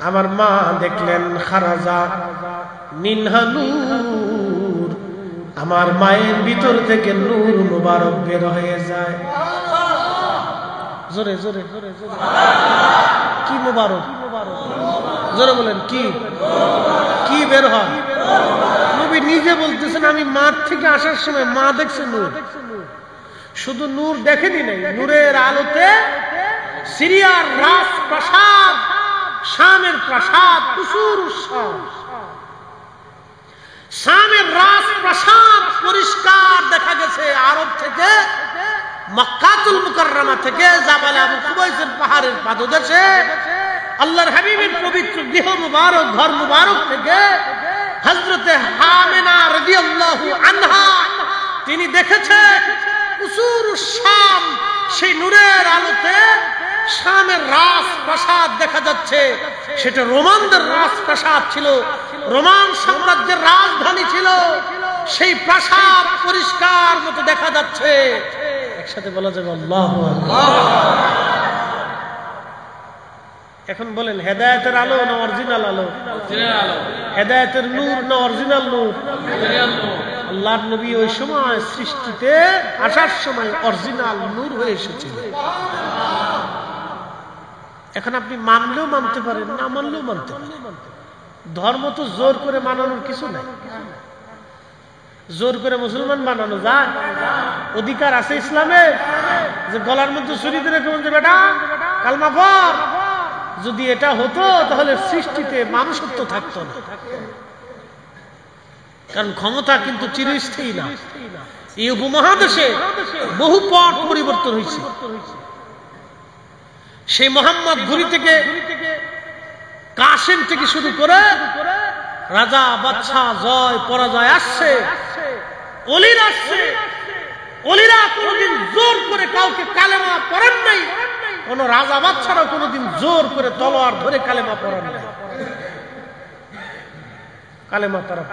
আমার মা দেখলেন খারাজা মিনহা নূর, আমার মায়ের ভিতর থেকে নূর মুবারক বের হয়ে যায়। জোরে জোরে জোরে জোরে, কি মুবারক? জোরে বলেন, কি কি বের হয়? নবী নিজে বলতেছেন, আমি মাঠ থেকে আসার সময় মা দেখছে নূর। শুধু নূর দেখেনি নাই, নূরের আলোতে সিরিয়ার রাজ প্রাসাদ, শামের প্রাসাদ, কুসুর শামের রাজ প্রাসাদ পরিষ্কার দেখা গেছে। আরব থেকে, মক্কাতুল মুকাররমা থেকে, জাবাল আবু কুবাইসের পাহাড়ের পাদদেশে আল্লাহর হাবিবের পবিত্র গৃহ মুবারক, ঘর মুবারক থেকে হযরতে হামিনা রাদিয়াল্লাহু আনহা তিনি দেখেছেন কুসুর শাম, সেই নূরের আলোতে শামের রাজ প্রাসাদ দেখা যাচ্ছে। সেটা রোমানদের রাজ প্রাসাদ ছিল, রোমান সাম্রাজ্যের রাজধানী ছিল। সেই প্রাসাদ পরিষ্কার মতো দেখা যাচ্ছে। একসাথে বলা যাবে আল্লাহু আকবার। এখন বলেন হেদায়েতের আলো না অরিজিনাল আলো? হেদায়েতের নূর না অরিজিনাল নূর? আল্লাহর নবী ওই সময় সৃষ্টিতে আসার সময় অরিজিনাল নূর হয়ে এসেছিল। এখন আপনি মানলেও মানতে পারেন, না মানলেও মানতে পারেন। ধর্ম তো জোর করে মানানোর কিছু নাই। জোর করে মুসলমান বানানো যায়? অধিকার আছে ইসলামে যে গলার মধ্যে ছুরি দিয়ে রেখে বলছে বেটা কালমা পড়? যদি এটা হতো তাহলে সৃষ্টিতে মানুষত্ব থাকতো না। কারণ ক্ষমতা কিন্তু চিরস্থায়ী না। এই উপমহাদেশে বহু পথ পরিবর্তন হয়েছে। সেই মোহাম্মদ ঘুরি থেকে কাসেম থেকে শুরু করে রাজা বাদশা জয় পরাজয় আসছে, অলিরা আসছে। অলিরা কোনদিন জোর করে কাউকে কালেমা পড়েন নাই, কোন রাজা বাদশারাও কোনদিন জোর করে তলোয়ার ধরে কালেমা পড়েন নাই। কালেমা তারা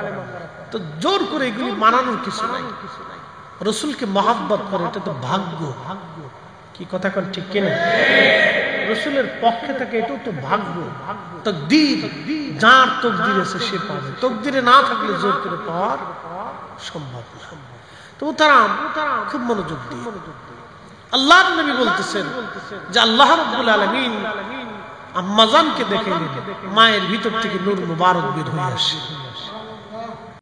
তো জোর করে এগুলি মানানোর কিছু নাই। রসুলকে মহাব্বত করে এটা তো ভাগ্য। কি কথা কোন ঠিক কিনা? রসুলের পক্ষে থাকে এটাও তো ভাগ্য। তকদির, যার তকদির আছে সে পাবে, তকদিরে না থাকলে জোর করে পাওয়ার সম্ভব না। তো তারা খুব মনোযোগ দিয়ে আল্লাহর নবী বলতেছেন যে আল্লাহ রাব্বুল আলামিন আম্মাজানকে দেখে মায়ের ভিতর থেকে নূর মুবারক বের হয়ে আসে।